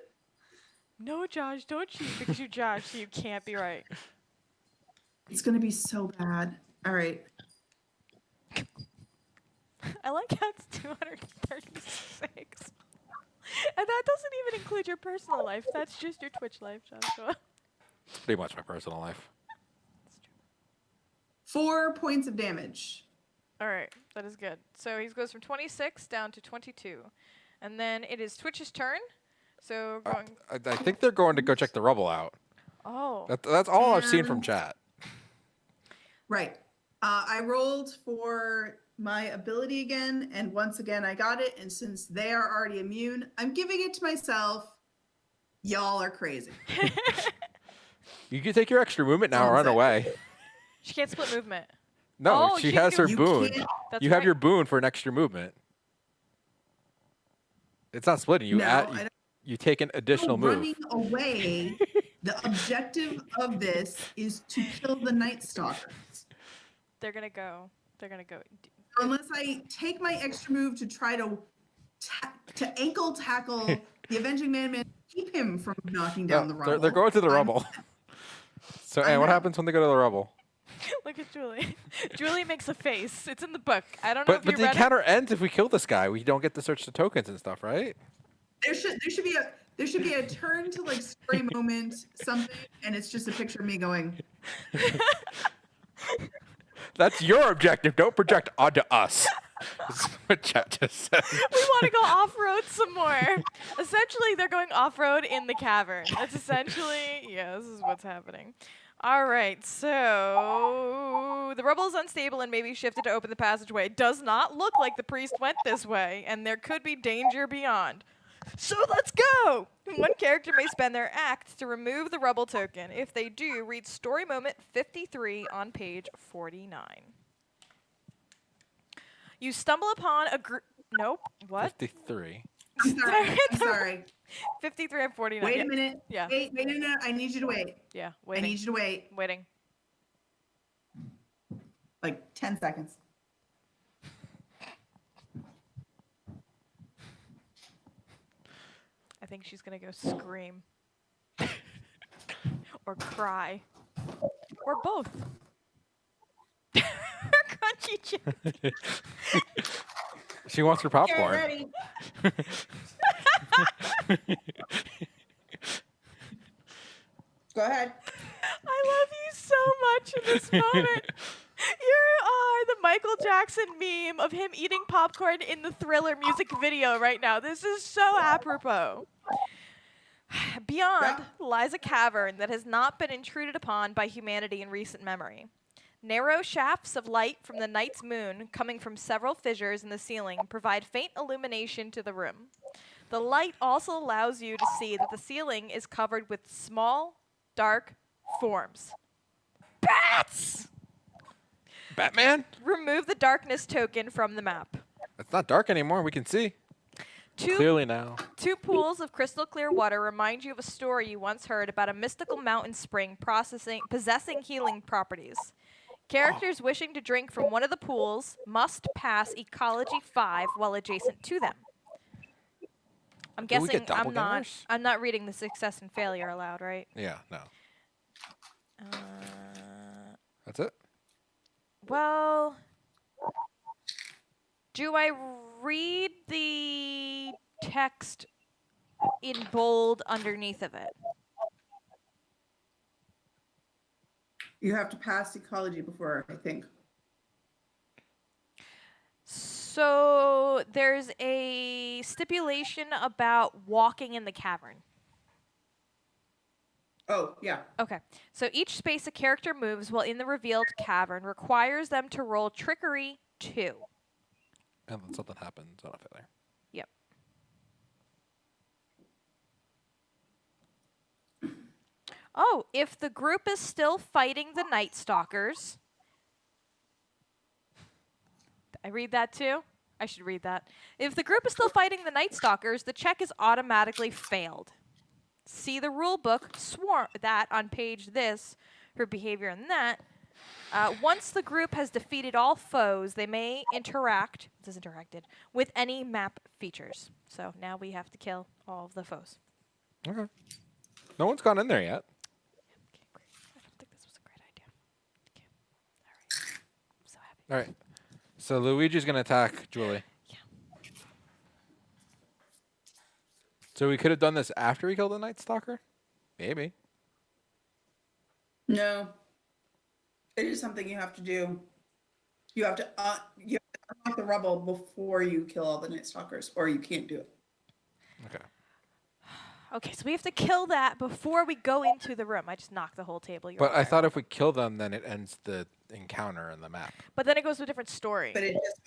No, Josh, don't cheat because you Josh, so you can't be right. it's gonna be so bad. All right. I like how it's 236. And that doesn't even include your personal life. That's just your Twitch life, Joshua. It's pretty much my personal life. 4 points of damage. All right, that is good. So he goes from 26 down to 22. And then it is Twitch's turn. So going... I think they're going to go check the rubble out. Oh. That's all I've seen from chat. Right. I rolled for my ability again, and once again I got it. And since they are already immune, I'm giving it to myself. Y'all are crazy. You can take your extra movement now and run away. She can't split movement. No, Oh, she she can has do- her You boon. can't- That's You have right. your boon for an extra movement. It's not splitting. You No, add. I don't- You take an additional move. Running away. The objective of this is to kill the Night Stalkers. They're going to go. They're going to go. Unless I take my extra move to try to ankle tackle the Avenging Man, keep him from knocking down the No, rubble. they're going to the I'm- rubble. So, I Anne, what know. happens when they go to the rubble? Look at Julie. Julie makes a face. It's in the book. I don't know But if you the read it. encounter ends if we kill this guy. We don't get to search the tokens and stuff, right? There should be a turn to like story moment something, and it's just a picture of me going. That's your objective. Don't project onto us. That's what chat just said. We want to go off-road some more. Essentially, they're going off-road in the cavern. That's essentially, yeah, this is what's happening. All right, so the rubble is unstable and may be shifted to open the passageway. It does not look like the priest went this way, and there could be danger beyond. So let's go! One character may spend their act to remove the rubble token. If they do, read story moment 53 on page 49. You stumble upon a group... Nope. What? 53. I'm sorry. I'm sorry. 53 and 49. Wait yeah. a minute. Yeah. Wait, no. I need you to wait. Yeah, I waiting. need you to wait Waiting. like 10 seconds. I think she's gonna go scream. Or cry. Or both. Crunchy chip. She wants her popcorn. ready. Go ahead. I love you so much in this moment. You are the Michael Jackson meme of him eating popcorn in the Thriller music video right now. This is so apropos. Beyond lies a cavern that has not been intruded upon by humanity in recent memory. Narrow shafts of light from the night's moon, coming from several fissures in the ceiling, provide faint illumination to the room. The light also allows you to see that the ceiling is covered with small, dark forms. Bats! Batman? Remove the darkness token from the map. It's not dark anymore. We can see. Two Clearly now. Two pools of crystal clear water remind you of a story you once heard about a mystical mountain spring possessing healing properties. Characters wishing to drink from one of the pools must pass Ecology 5 while adjacent to them. I'm Do we guessing get doppelgangers? I'm not reading the success and failure aloud, right? Yeah, no. Uh, That's it? well, do I read the text in bold underneath of it? You have to pass ecology before, I think. So there's a stipulation about walking in the cavern. Oh, yeah. Okay. So each space a character moves while in the revealed cavern requires them to roll Trickery 2. And then something happens on a failure. Yep. Oh, if the group is still fighting the Night Stalkers. I read that too? I should read that. If the group is still fighting the Night Stalkers, the check is automatically failed. See the rule book that on page this for behavior and that. Once the group has defeated all foes, they may interact, this is interacted, with any map features. So now we have to kill all of the foes. Okay. No one's gone in there yet. Okay, great. I don't think this was a great idea. Okay. All right. I'm so happy. All right. So Luigi's going to attack Julie. Yeah. So we could have done this after we killed the Night Stalker? Maybe. No. It is something you have to do. You have to unlock the rubble before you kill all the Night Stalkers, or you can't do it. Okay. Okay, so we have to kill that before we go into the room. I just knocked the whole table. You're But I aware. thought if we kill them, then it ends the encounter in the map. But then it goes to a different story. But it just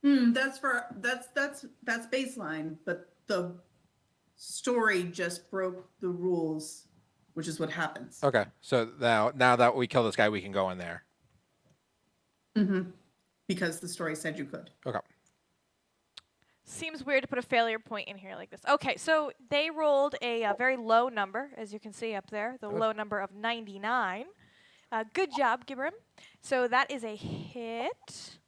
that's baseline, but the story just broke the rules, which is what happens. Okay. So now that we kill this guy, we can go in there. Mm-hmm. Because the story said you could. Okay. Seems weird to put a failure point in here like this. Okay, so they rolled a very low number, as you can see up there, the low number of 99. Good job, Gibram. So that is a hit.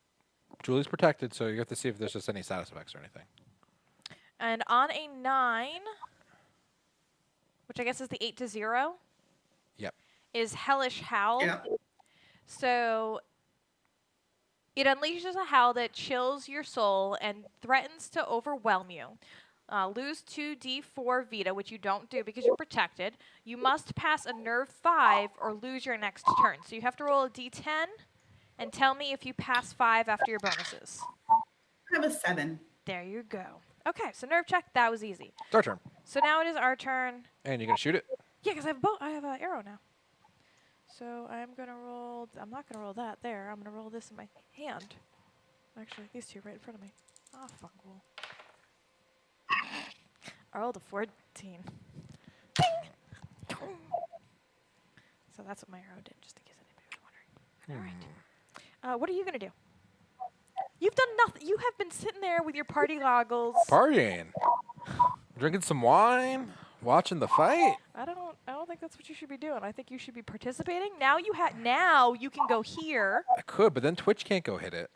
Julie's protected, so you have to see if there's just any status effects or anything. And on a 9, which I guess is the 8 to 0, Yep. is Hellish Howl. Yeah. So it unleashes a howl that chills your soul and threatens to overwhelm you. Lose 2d4 Vita, which you don't do because you're protected. You must pass a nerve 5 or lose your next turn. So you have to roll a d10 and tell me if you pass 5 after your bonuses. I have a 7. There you go. Okay, so nerve check, that was easy. It's our turn. So now it is our turn. And you're going to shoot it? Yeah, because I have an arrow now. So I'm going to roll, I'm not going to roll that there. I'm going to roll this in my hand. Actually, these two right in front of me. Ah, fuck. Cool. I rolled a 14. Ding! So that's what my arrow did, just in case anybody was wondering. All right. What are you going to do? You've done nothing. You have been sitting there with your party goggles. Partying. Drinking some wine. Watching the fight. I don't think that's what you should be doing. I think you should be participating. Now you can go here. I could, but then Twitch can't go hit it.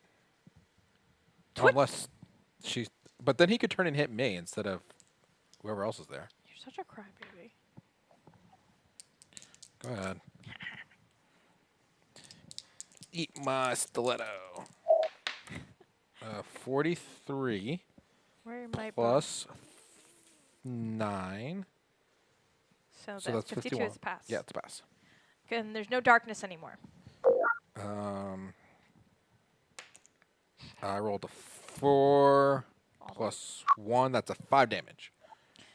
Unless she's... But then he could turn and hit me instead of whoever else is there. You're such a crybaby. Go ahead. Eat my stiletto. 43 Where might plus 9. So So that's that's 52 51. is pass. Yeah, it's a pass. And there's no darkness anymore. I rolled a 4 plus 1. That's a 5 damage.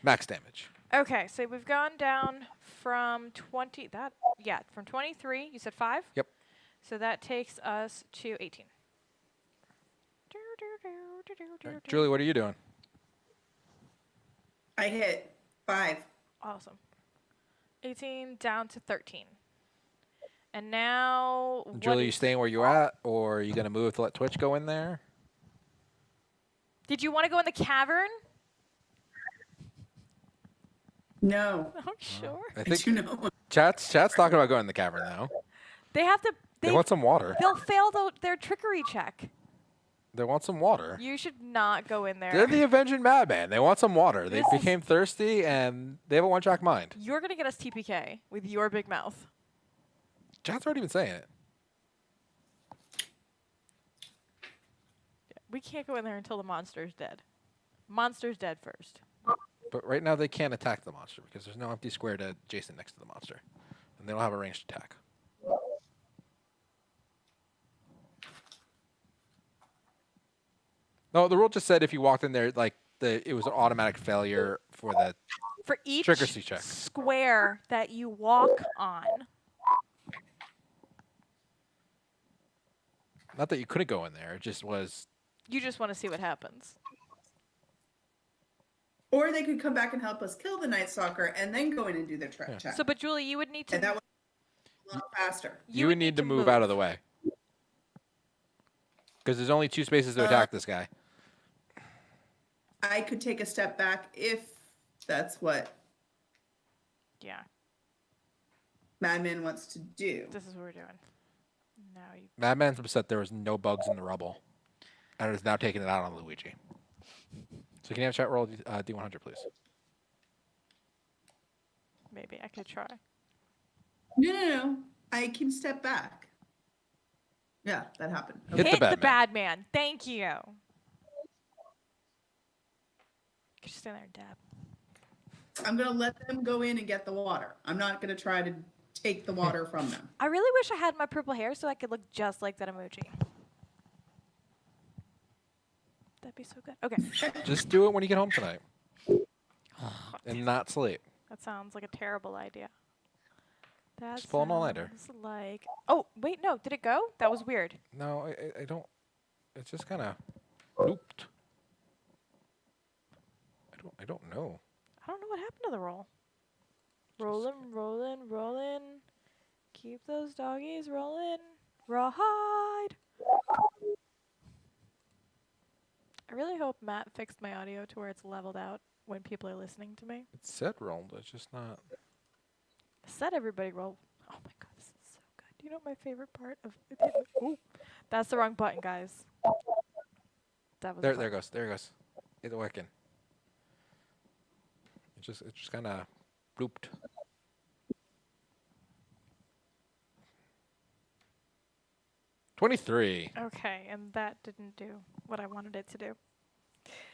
Max damage. Okay, so we've gone down from 23. You said 5? Yep. So that takes us to 18. Right, Julie, what are you doing? I hit 5. Awesome. 18 down to 13. And now... what Julie, you is- staying where you're at, or are you going to move to let Twitch go in there? Did you want to go in the cavern? No. I'm sure. I I think do know. chat's talking about going in the cavern now. They have to... They want some water. They'll fail their trickery check. They want some water. You should not go in there. They're the Avenging Madman. They want some water. They This is- became thirsty, and they have a one-track mind. You're going to get us TPK with your big mouth. Chat's already been saying it. We can't go in there until the monster's dead. Monster's dead first. But right now, they can't attack the monster because there's no empty square to Jason next to the monster. And they don't have a ranged attack. No, the rule just said if you walked in there, it was an automatic failure for the... For each Trickery check. square that you walk on. Not that you couldn't go in there. It just was... You just want to see what happens. Or they could come back and help us kill the Night Stalker and then go in and do their Yeah. check. So, but Julie, you would need to. And that would be a lot faster. You would need to move out of the way. Because there's only 2 spaces to attack this guy. I could take a step back if that's what Yeah, Madman wants to do. this is what we're doing. Now you. Madman's upset there was no bugs in the rubble. And is now taking it out on Luigi. So can you have chat roll D100, please? Maybe I could try. No. I can step back. Yeah, that happened. Hit the bad man. bad man. Thank you. Could you stand there and dab? I'm going to let them go in and get the water. I'm not going to try to take the water from them. I really wish I had my purple hair so I could look just like that emoji. That'd be so good. Okay. Just do it when you get home tonight. And not sleep. That sounds like a terrible idea. That Just pull an all-nighter. sounds like... Oh, wait, no. Did it go? That was weird. No, I don't. It's just kind of looped. I don't know. I don't know what happened to the roll. Rolling, rolling, rolling. Keep those doggies rolling. Rawhide. I really hope Matt fixed my audio to where it's leveled out when people are listening to me. It's set rolled. It's just not. I said everybody roll. Oh my god, this is so good. Do you know what my favorite part of it? Ooh, that's the wrong button, guys. That was There the it button. goes. There it goes. It's working. It's just kind of looped. $23. Okay, and that didn't do what I wanted it to do.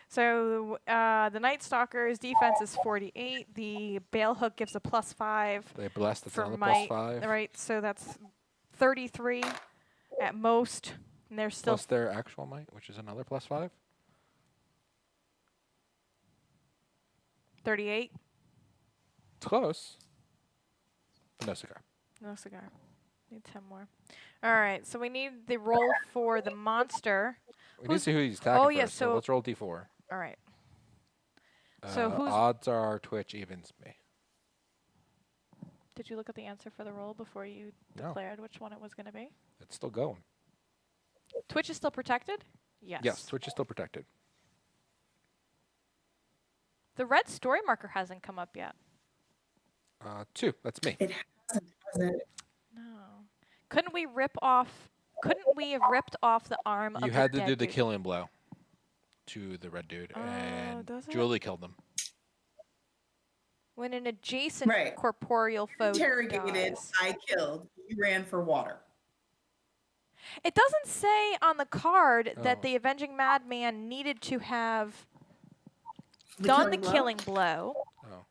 So the Night Stalker's defense is 48. The Bale Hook gives a +5 They blessed. It's for another might. +5. Right, so that's 33 at most, and they're still Plus their actual might, which is another +5. 38. It's close. But no cigar. No cigar. Need 10 more. All right, so we need the roll for the monster. We need to Who's- see who he's attacking oh, first. yeah, So so- let's roll D4. All right. So who's- odds are Twitch evens me. Did you look at the answer for the roll before you No. declared which one it was going to be? It's still going. Twitch is still protected? Yes. Yes, Twitch is still protected. The red story marker hasn't come up yet. 2. That's me. It hasn't. No. Couldn't we have ripped off the arm of You the had to dead do the dude? killing blow to the red dude, and does it? Julie killed him. When an adjacent Right. corporeal foe Interrogated, dies. I killed. You ran for water. It doesn't say on the card that Oh. the avenging madman needed to have The done the blow? killing blow. Oh.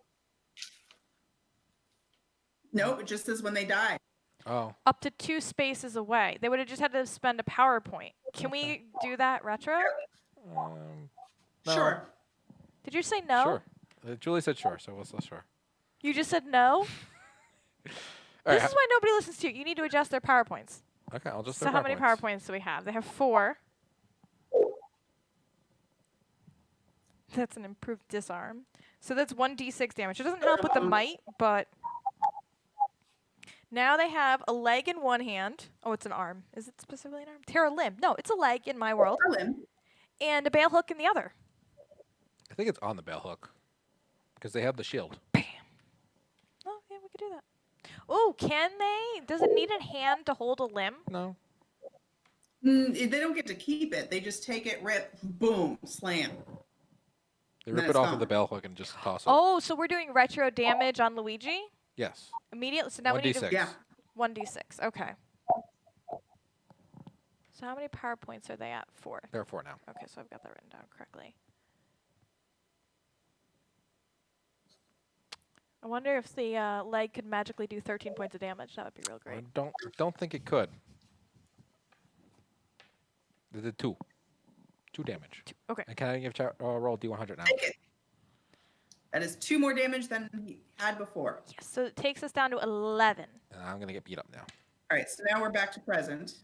Nope, it just says when they die. Oh. Up to 2 spaces away. They would have just had to spend a PowerPoint. Can we do that retro? No. Sure. Did you say no? Sure. Julie said sure, so we'll say sure. You just said no? All This right. is why nobody listens to you. You need to adjust their PowerPoints. Okay, I'll just. So how many PowerPoints do we have? They have 4. That's an improved disarm. So that's 1d6 damage. It doesn't help with the might, but now they have a leg in one hand. Oh, it's an arm. Is it specifically an arm? Tear a limb. No, it's a leg in my world. Berlin. And a bale hook in the other. I think it's on the bell hook, because they have the shield. Bam. Oh, yeah, we could do that. Oh, can they? Does it need a hand to hold a limb? No. They don't get to keep it. They just take it, rip, boom, slam. They And rip then it it's off of gone. the bell hook and just toss it. Oh, so we're doing retro damage on Luigi? Yes. Immediately. So now we need to 1d6. Yeah. 1d6. Okay. So how many power points are they at? 4. There are 4 now. Okay, so I've got that written down correctly. I wonder if the leg could magically do 13 points of damage. That would be real I great. don't think it could. They did 2. 2 damage. Okay. And can I give roll D100 now? Take it. That is 2 more damage than he had before. Yes, so it takes us down to 11. And I'm gonna get beat up now. All right, so now we're back to present.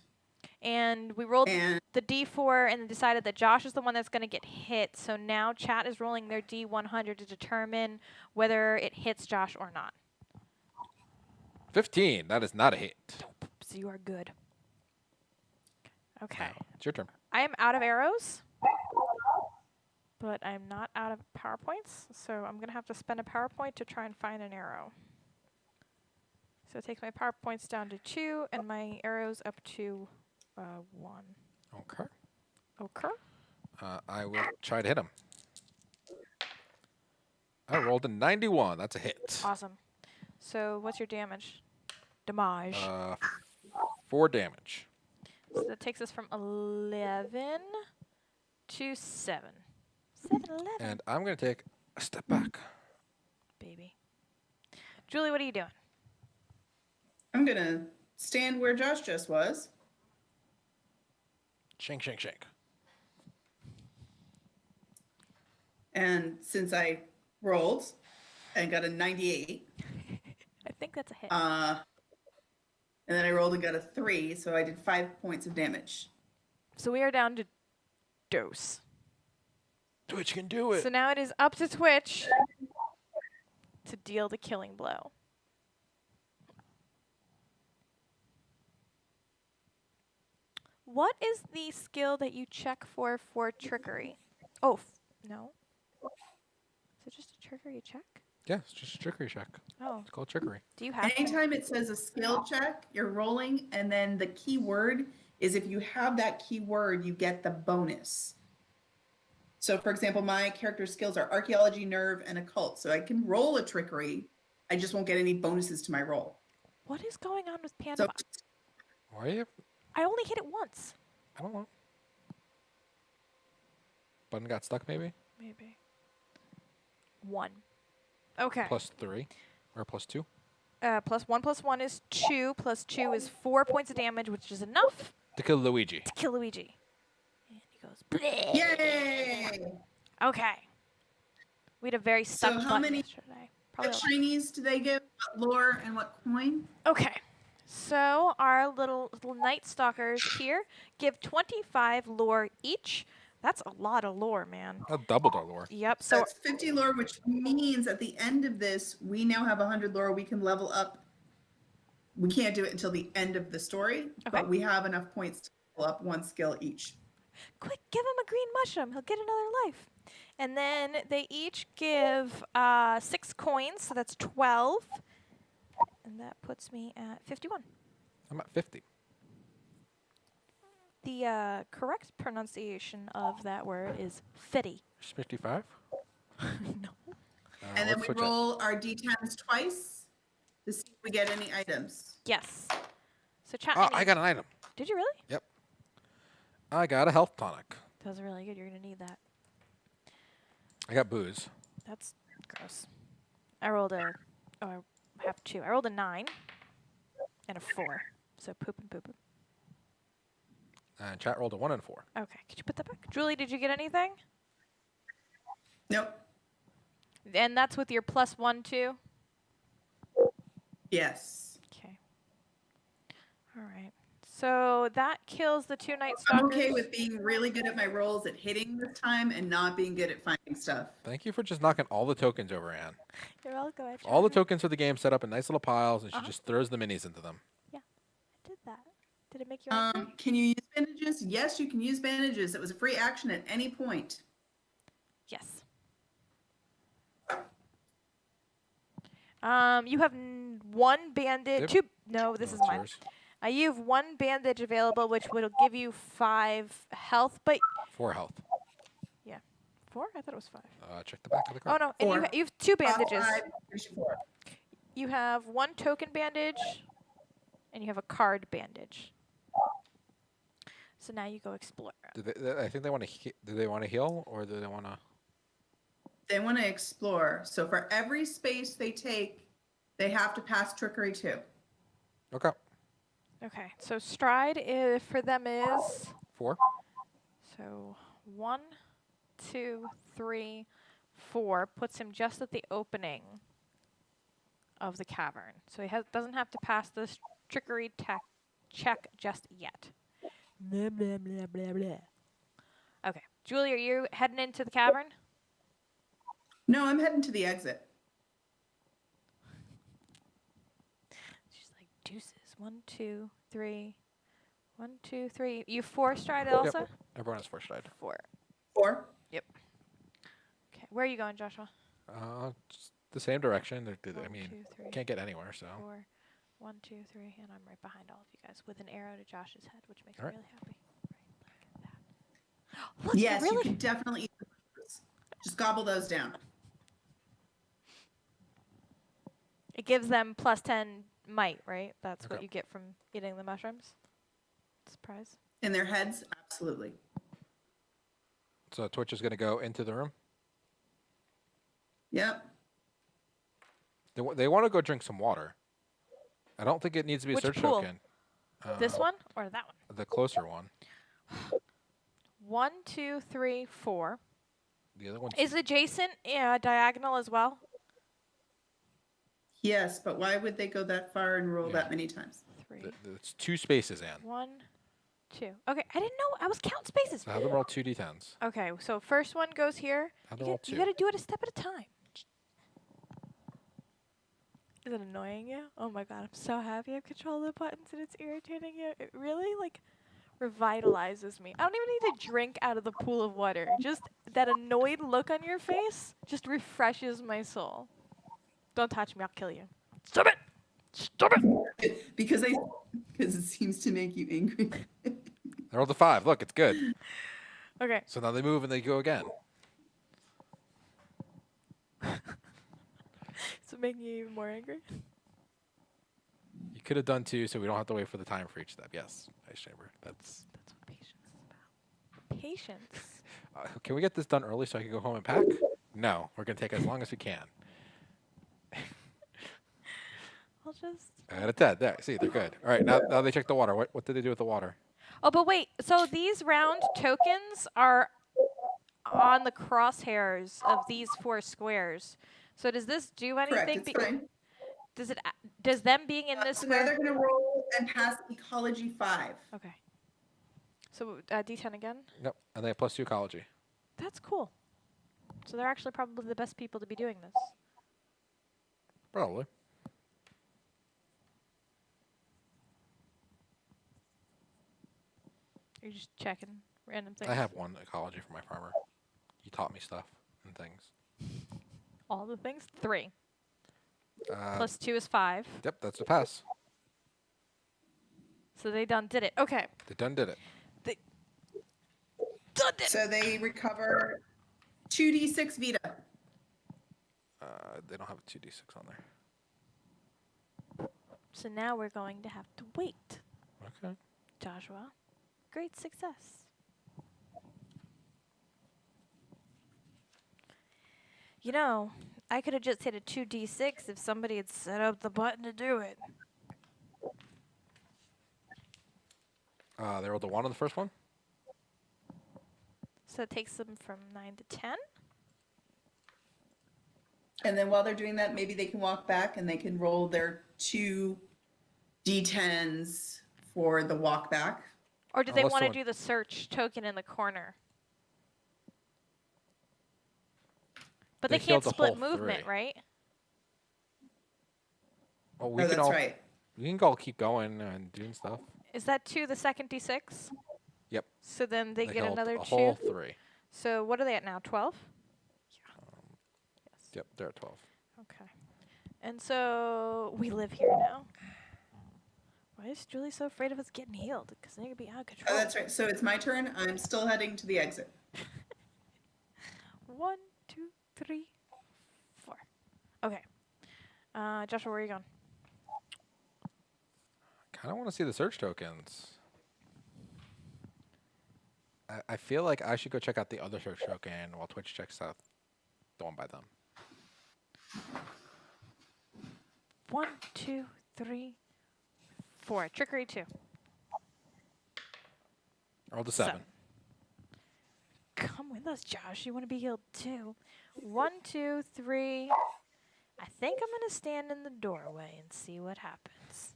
And we rolled And the D4 and decided that Josh is the one that's going to get hit. So now chat is rolling their D100 to determine whether it hits Josh or not. 15. That is not a hit. So you are good. Okay. Now, it's your turn. I am out of arrows, but I'm not out of PowerPoints. So I'm going to have to spend a PowerPoint to try and find an arrow. So it takes my PowerPoints down to 2 and my arrows up to 1. Okay. Okay. I will try to hit him. I rolled a 91. That's a hit. Awesome. So what's your damage? Damage. 4 damage. So that takes us from 11 to 7. 7, 11, And I'm going to take a step back. baby. Julie, what are you doing? I'm going to stand where Josh just was. Shink, shink, shink. And since I rolled and got a 98, I think that's a hit. and then I rolled and got a 3, so I did 5 points of damage. So we are down to Dose. Twitch can do it. So now it is up to Twitch to deal the killing blow. What is the skill that you check for trickery? Oh, no. Is it just a trickery check? Yeah, it's just a trickery check. Oh, It's called trickery. do you have to? Anytime it says a skill check, you're rolling, and then the key word is if you have that key word, you get the bonus. So, for example, my character skills are archaeology, nerve, and occult. So I can roll a trickery. I just won't get any bonuses to my roll. What is going on with Panda? So Why are you? I only hit it once. I don't know. Button got stuck, maybe? Maybe. 1. Okay. +3 or +2. +1 + 1 is 2. +2 is 4 points of damage, which is enough To kill Luigi. to kill Luigi. And he goes, bleh. yay! Okay. We had a very stuck So how button many- yesterday. Probably What a lot. shinies do they give? What lore and what coin? Okay. So our little Night Stalkers here give 25 lore each. That's a lot of lore, man. That doubled our lore. Yep. So So it's 50 lore, which means at the end of this, we now have 100 lore. We can level up. We can't do it until the end of the story, Okay. but we have enough points to level up 1 skill each. quick, give him a green mushroom. He'll get another life. And then they each give 6 coins, so that's 12. And that puts me at 51. I'm at 50. The correct pronunciation of that word is fitty. 55. No. And then let's we switch it. roll our d10s twice to see if we get any items. Yes. So chat. Oh, I got an item. Did you really? I got a health tonic. That was really good. You're gonna need that. I got booze. That's gross. I rolled a. Oh, I have 2. I rolled a 9 and a 4. So poop and poop. And chat rolled a 1 and 4. Okay, could you put that back? Julie, did you get anything? Nope. And that's with your +1 too? Yes. Okay. All right. So that kills the 2 Night I'm Stalkers. okay with being really good at my rolls at hitting this time and not being good at finding stuff. Thank you for just knocking all the tokens over, Anne. You're welcome. I All the tried. tokens for the game set up in nice little piles, and she Uh-huh. just throws the minis into them. I did that. Did it make you angry? Can you use bandages? Yes, you can use bandages. It was a free action at any point. Yes. You have 1 bandage. Yep. 2. No, this No, is it's mine. yours. You have 1 bandage available, which will give you 5 health. But 4 health. 4? I thought it was 5. Check the back of the Oh card. no, and 4. you have 2 bandages. 5, 4. You have 1 token bandage, and you have a card bandage. So now you go explore. I think they want to. Do they want to heal, or do they want to? They want to explore. So for every space they take, they have to pass trickery too. Okay. Okay, so stride for them is 4. so 1, 2, 3, 4 puts him just at the opening of the cavern. So he doesn't have to pass this trickery check just yet. Blah, blah, blah, blah, blah. Okay, Julie, are you heading into the cavern? No, I'm heading to the exit. She's like deuces. 1, 2, 3. 1, 2, 3. You 4 stride also? Everyone has 4 stride. 4. 4. Okay, where are you going, Joshua? Just the same direction. I 1, mean, 2, 3, can't get anywhere. So 4. 1, 2, 3, and I'm right behind all of you guys with an arrow to Josh's head, which makes me Alright. really happy. Right, look at that. Look, Yes, you really? can definitely eat the mushrooms. Just gobble those down. It gives them +10 might, right? That's what Okay. you get from eating the mushrooms. Surprise. In their heads, absolutely. So Twitch is going to go into the room. Yep. They want to go drink some water. I don't think it needs to be a Which search pool? token. This one or that one? The closer one. 1, 2, 3, 4. The other one's Is adjacent diagonal as well? Yes, but why would they go that far and roll that many times? 3, it's 2 spaces, Ann. 1, 2. Okay, I didn't know. I was counting spaces. So have them roll 2 d10s. Okay, so first one goes here. Have them roll 2. You gotta do it a step at a time. Is it annoying you? Oh my god, I'm so happy I have control of the buttons and it's irritating you. It really like revitalizes me. I don't even need to drink out of the pool of water. Just that annoyed look on your face just refreshes my soul. Don't touch me, I'll kill you. Stop it! Stop it! Because it seems to make you angry. They rolled a 5. Look, it's good. Okay. So now they move and they go again. Is it making you even more angry? You could have done 2, so we don't have to wait for the time for each step. Yes, Ice Chamber. That's. That's what patience is about. Patience. Can we get this done early so I can go home and pack? No, we're gonna take as long as we can. I'll just... Out of 10. There, see, they're good. All right, now they check the water. What did they do with the water? Oh, but wait. So these round tokens are on the crosshairs of these 4 squares. So does this do anything? Correct, it's fine. Does them being in this So now square? they're going to roll and pass ecology 5. Okay. So D10 again. Nope. And they have +2 ecology. That's cool. So they're actually probably the best people to be doing this. Probably. You're just checking random things. I have 1 ecology for my farmer. He taught me stuff and things. All the things. 3. Uh, +2 is 5. Yep, that's a pass. So they done did it. Okay. They done did it. They done did it. So they recover 2d6 Vita. They don't have a 2d6 on there. So now we're going to have to wait. Okay. Joshua, great success. You know, I could have just hit a 2d6 if somebody had set up the button to do it. They rolled a 1 on the first one. So it takes them from 9 to 10. And then while they're doing that, maybe they can walk back and they can roll their 2 d10s for the walk back. Or do they Unless want to someone- do the search token in the corner? But They they can't killed the split whole movement, 3. right? Oh, Oh, that's right. We can all keep going and doing stuff. Is that 2 the second d6? Yep. So then they get killed another a 2. whole 3. So what are they at now? 12? Yes. Yep, they're at 12. Okay. And so we live here now. Why is Julie so afraid of us getting healed? Because they're going to be out of Oh, control. that's right. So it's my turn. I'm still heading to the exit. 1, 2, 3, 4. Okay. Joshua, where are you going? Kind of want to see the search tokens. I feel like I should go check out the other search token while Twitch checks out the one by them. 1, 2, 3, 4. Trickery 2. Roll the 7. Come with us, Josh. You want to be healed too. 1, 2, 3. I think I'm going to stand in the doorway and see what happens.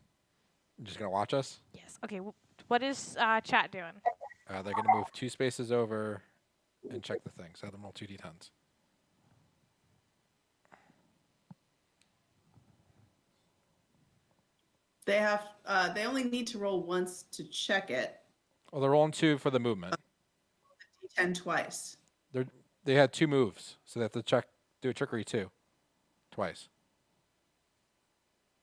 You're just going to watch us? Yes. Okay. What is chat doing? They're going to move 2 spaces over and check the things. Have them roll 2 d10s. They only need to roll once to check it. Well, they're rolling 2 for the movement. D10 twice. They had 2 moves, so they have to do a trickery 2 twice.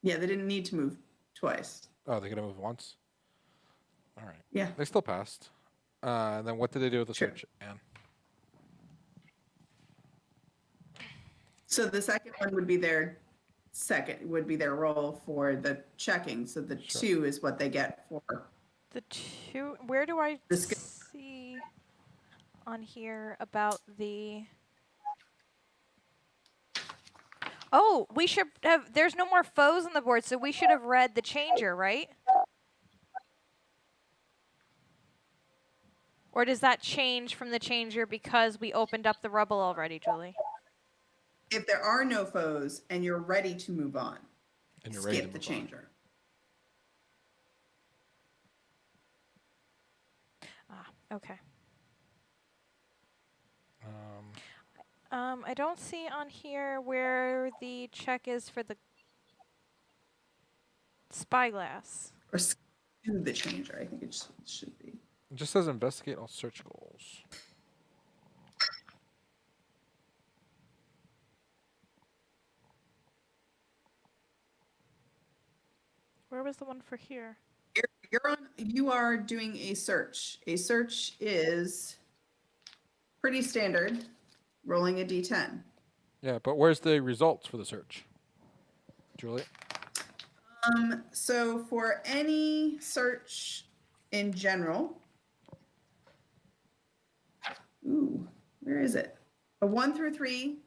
Yeah, they didn't need to move twice. Oh, they're going to move once? All right. Yeah. They still passed. And then what did they do with the Sure. search, Anne? So the second one would be their roll for the checking. So the Sure. 2 is what they get for The two. Where do I The sk- see on here about the? Oh, we should have. There's no more foes on the board, so we should have read the changer, right? Or does that change from the changer because we opened up the rubble already, Julie? If there are no foes and you're ready to move on, And you're ready to skip the move on. changer. Ah, okay. Um, I don't see on here where the check is for the spyglass. Or skip to the changer, I think it should be. it just says investigate all search goals. Where was the one for here? You are doing a search. A search is pretty standard, rolling a d10. Yeah, but where's the results for the search? Julie? So for any search in general, where is it? A 1 through 3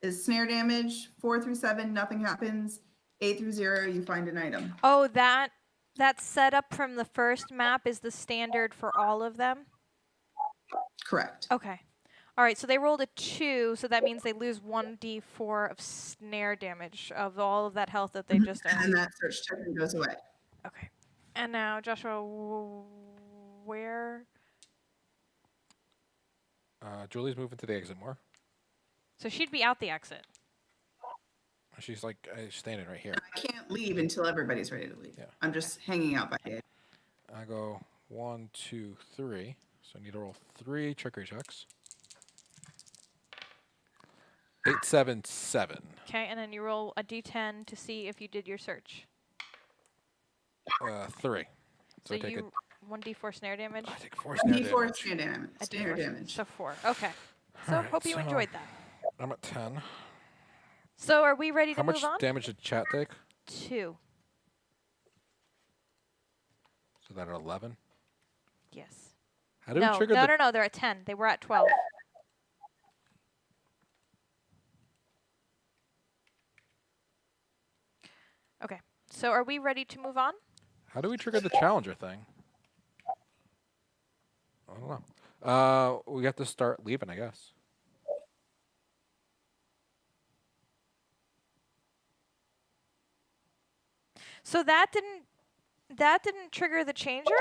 is snare damage. 4 through 7, nothing happens. 8 through 0, you find an item. Oh, that setup from the first map is the standard for all of them? Correct. Okay. All right, so they rolled a 2, so that means they lose 1d4 of snare damage of all of that health that they just And then earned. that search token goes away. Okay. And now, Joshua, where? Julie's moving to the exit more. So she'd be out the exit. She's like standing right here. I can't leave until everybody's ready to leave. Yeah. I'm just hanging out by it. I go 1, 2, 3. So I need to roll 3 trickery checks. 8, 7, 7. Okay, and then you roll a d10 to see if you did your search. 3. So I take you 1d4 snare damage. I take 4 snare D4 damage. snare damage. A Snare D4, damage. So 4. Okay. So Alright, hope you so enjoyed that. I'm at 10. So are we ready to How much move on? damage did chat take? 2. So that at 11. Yes. How do we No, trigger no, the? no, no. They're at 10. They were at 12. Okay. So are we ready to move on? How do we trigger the challenger thing? I don't know. We have to start leaving, I guess. So that didn't trigger the changer?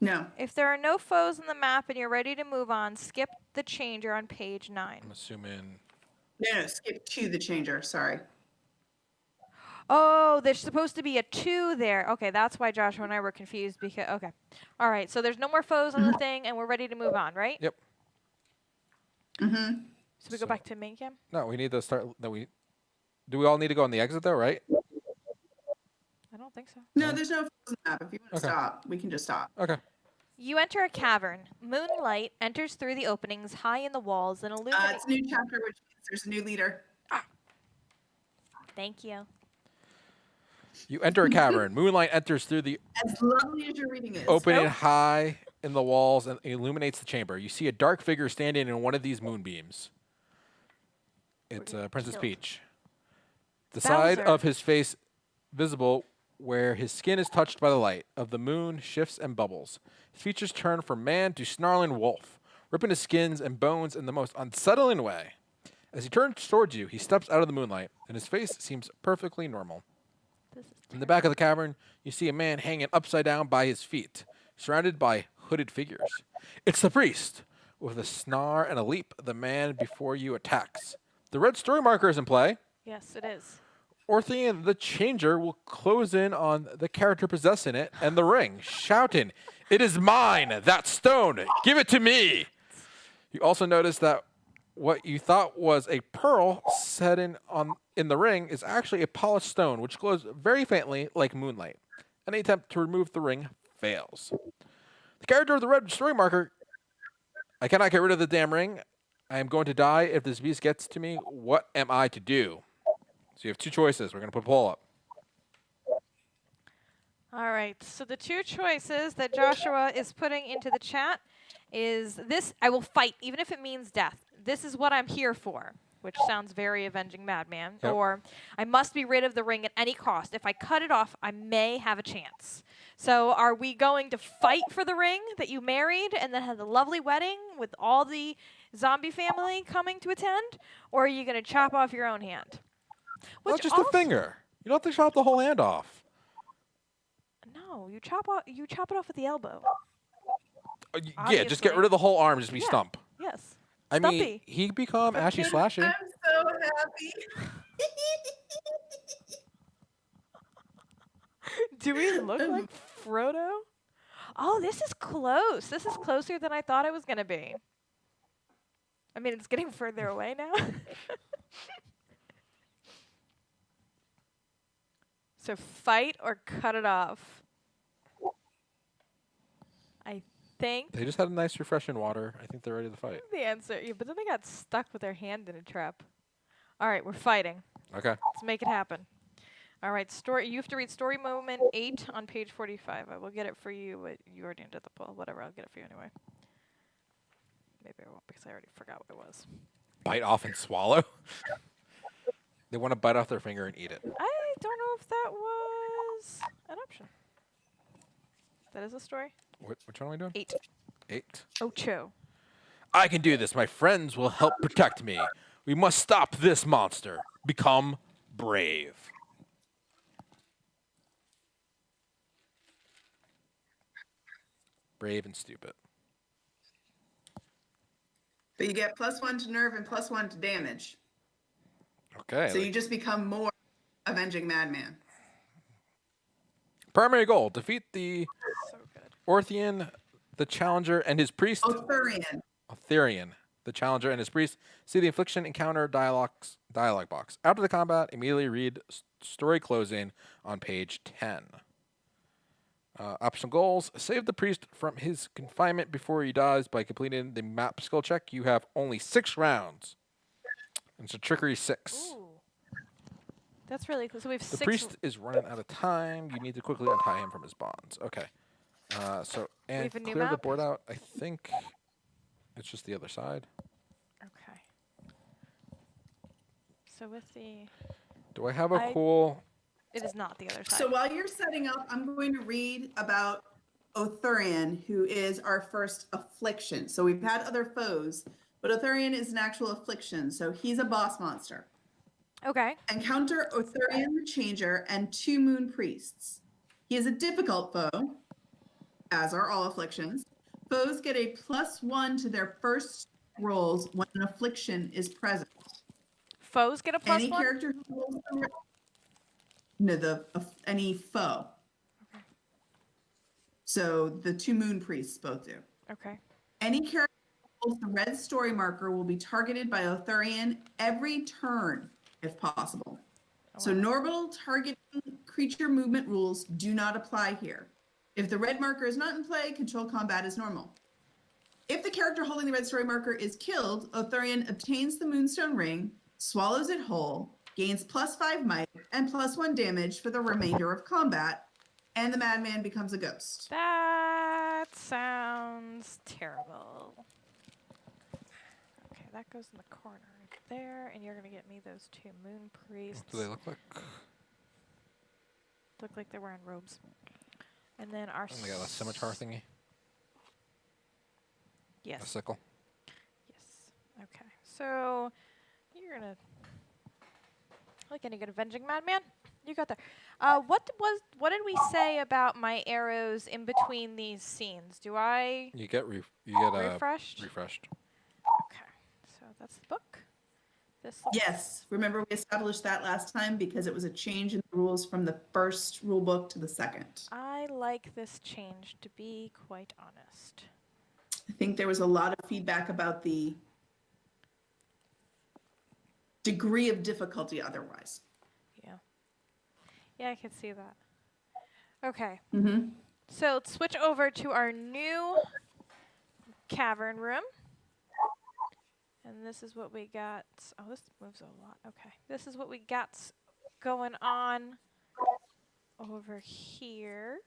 No. If there are no foes on the map and you're ready to move on, skip the changer on page 9. I'm assuming. No, skip to the changer. Sorry. Oh, there's supposed to be a 2 there. Okay, that's why Joshua and I were confused because okay. All right, so there's no more foes on the thing and we're ready to move on, right? Yep. Mm-hmm. So we go back to main cam? No, we need to start. Do we all need to go on the exit though, right? I don't think so. No, there's no frozen map. If you want to Okay. stop, we can just stop. Okay. You enter a cavern. Moonlight enters through the openings high in the walls and illuminates. It's a new chapter, which means there's a new leader. Thank you. You enter a cavern. Moonlight enters through the As lovely as your reading is. opening Nope. high in the walls and illuminates the chamber. You see a dark figure standing in one of these moonbeams. It's Princess killed. Peach. The side Bowser. of his face visible where his skin is touched by the light of the moon shifts and bubbles. His features turn from man to snarling wolf, ripping his skins and bones in the most unsettling way. As he turns towards you, he steps out of the moonlight, and his face seems perfectly normal. This is In the back of the cavern, you see a man hanging upside down by his feet, surrounded by hooded figures. It's the priest. With a snarl and a leap, the man before you attacks. The red story marker is in play. Yes, it is. Orthian the Changer will close in on the character possessing it and the ring, shouting, "It is mine, that stone! Give it to me!" You also notice that what you thought was a pearl set in the ring is actually a polished stone, which glows very faintly like moonlight. Any attempt to remove the ring fails. The character of the red story marker, "I cannot get rid of the damn ring. I am going to die if this beast gets to me. What am I to do?" So you have two choices. We're going to put a poll up. All right. So the two choices that Joshua is putting into the chat is this: I will fight, even if it means death. This is what I'm here for, which sounds very Avenging Madman. Yep. Or I must be rid of the ring at any cost. If I cut it off, I may have a chance. So are we going to fight for the ring that you married and then had a lovely wedding with all the zombie family coming to attend? Or are you going to chop off your own hand? Well, Which just a also- finger. You don't have to chop the whole hand off. No, you chop it off with the elbow. Yeah, just get rid of the whole arm. Just be Yeah. stump. Yes. I mean, Stumpy. he could become Ashy Potato- Slashy. I'm so happy. Do we look like Frodo? Oh, this is close. This is closer than I thought it was going to be. I mean, it's getting further away now. So fight or cut it off. I think They just had a nice refreshing water. I think they're ready to fight. the answer, yeah, but then they got stuck with their hand in a trap. All right, we're fighting. Okay. Let's make it happen. All right, story. You have to read story moment 8 on page 45. I will get it for you, but you already entered the poll. Whatever, I'll get it for you anyway. Maybe I won't because I already forgot what it was. Bite off and swallow. They want to bite off their finger and eat it. I don't know if that was an option. That is a story. Which one are we doing? 8. 8. Ocho. I can do this. My friends will help protect me. We must stop this monster. Become brave. Brave and stupid. But you get +1 to nerve and +1 to damage. Okay. So you just become more Avenging Madman. Primary goal: defeat the So good. Orthian, the Challenger, and his priest. Othurian. The Challenger, and his priest. See the Affliction encounter dialogue box. After the combat, immediately read story closing on page 10. Optional goals: save the priest from his confinement before he dies by completing the map skill check. You have only 6 rounds. It's a trickery 6. Ooh. That's really cool. So we have The 6. priest is running out of time. You need to quickly untie him from his bonds. Okay. And have a new clear the map? board out. I think it's just the other side. Okay. So with the... Do I have a cool... It is not the other side. So while you're setting up, I'm going to read about Othurian, who is our first affliction. So we've had other foes, but Othurian is an actual affliction. So he's a boss monster. Okay. Encounter Othurian the Changer and 2 moon priests. He is a difficult foe, as are all afflictions. Foes get a +1 to their first rolls when an affliction is present. Foes get a +1? Any character who rolls any foe. Okay. So the 2 moon priests both do. Okay. Any character who holds the red story marker will be targeted by Othurian every turn, if possible. So wow. normal targeting creature movement rules do not apply here. If the red marker is not in play, control combat is normal. If the character holding the red story marker is killed, Othurian obtains the Moonstone Ring, swallows it whole, gains +5 might and +1 damage for the remainder of combat, and the madman becomes a ghost. That sounds terrible. Okay, that goes in the corner right there, and you're going to get me those 2 moon priests. What do they look like? Look like they're wearing robes. And then our... And they got a scimitar thingy. A Yes. sickle. Yes. Okay. So you're gonna like any good Avenging Madman. You got there. What did we say about my arrows in between these scenes? Do I You get refreshed? refreshed. Okay. So that's the book. This. Yes, remember we established that last time because it was a change in the rules from the first rule book to the second. I like this change, to be quite honest. I think there was a lot of feedback about the degree of difficulty otherwise. Yeah. Yeah, I can see that. Okay. Mm-hmm. So let's switch over to our new cavern room. And this is what we got. Oh, this moves a lot. Okay. This is what we got going on over here.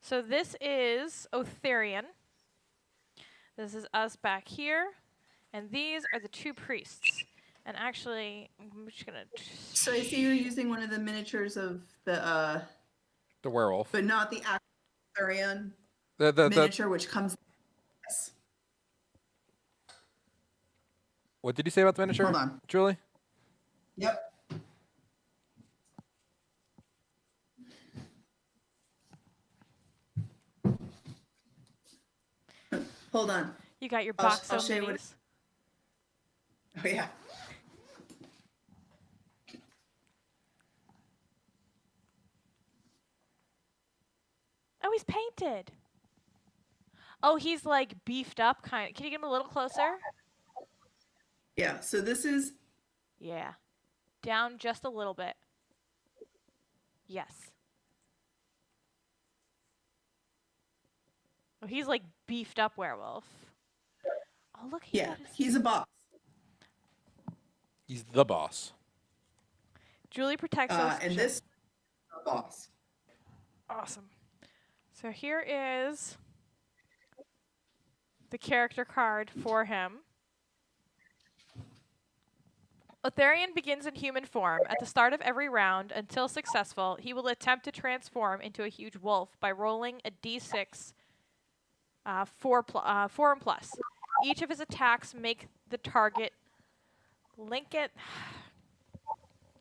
So this is Otharian. This is us back here. And these are the two priests. And actually, I'm just going to... So I see you're using one of the miniatures of the werewolf. but not the actual Thurian The miniature, which comes. Yes. What did you say about the miniature, Hold on. Julie? Yep. Hold on. You got your I'll box of show you what minis. Oh yeah. Oh, he's painted. Oh, he's like beefed up kind of. Can you get him a little closer? Yeah. So this is. Yeah. Down just a little bit. Yes. Oh, he's like beefed up werewolf. Oh, look. Yeah. He's a boss. He's the boss. Julie protects us. And this is a boss. Awesome. So here is the character card for him. Otharian begins in human form. At the start of every round, until successful, he will attempt to transform into a huge wolf by rolling a d6 4 and plus. Each of his attacks make the target Lycanthropic.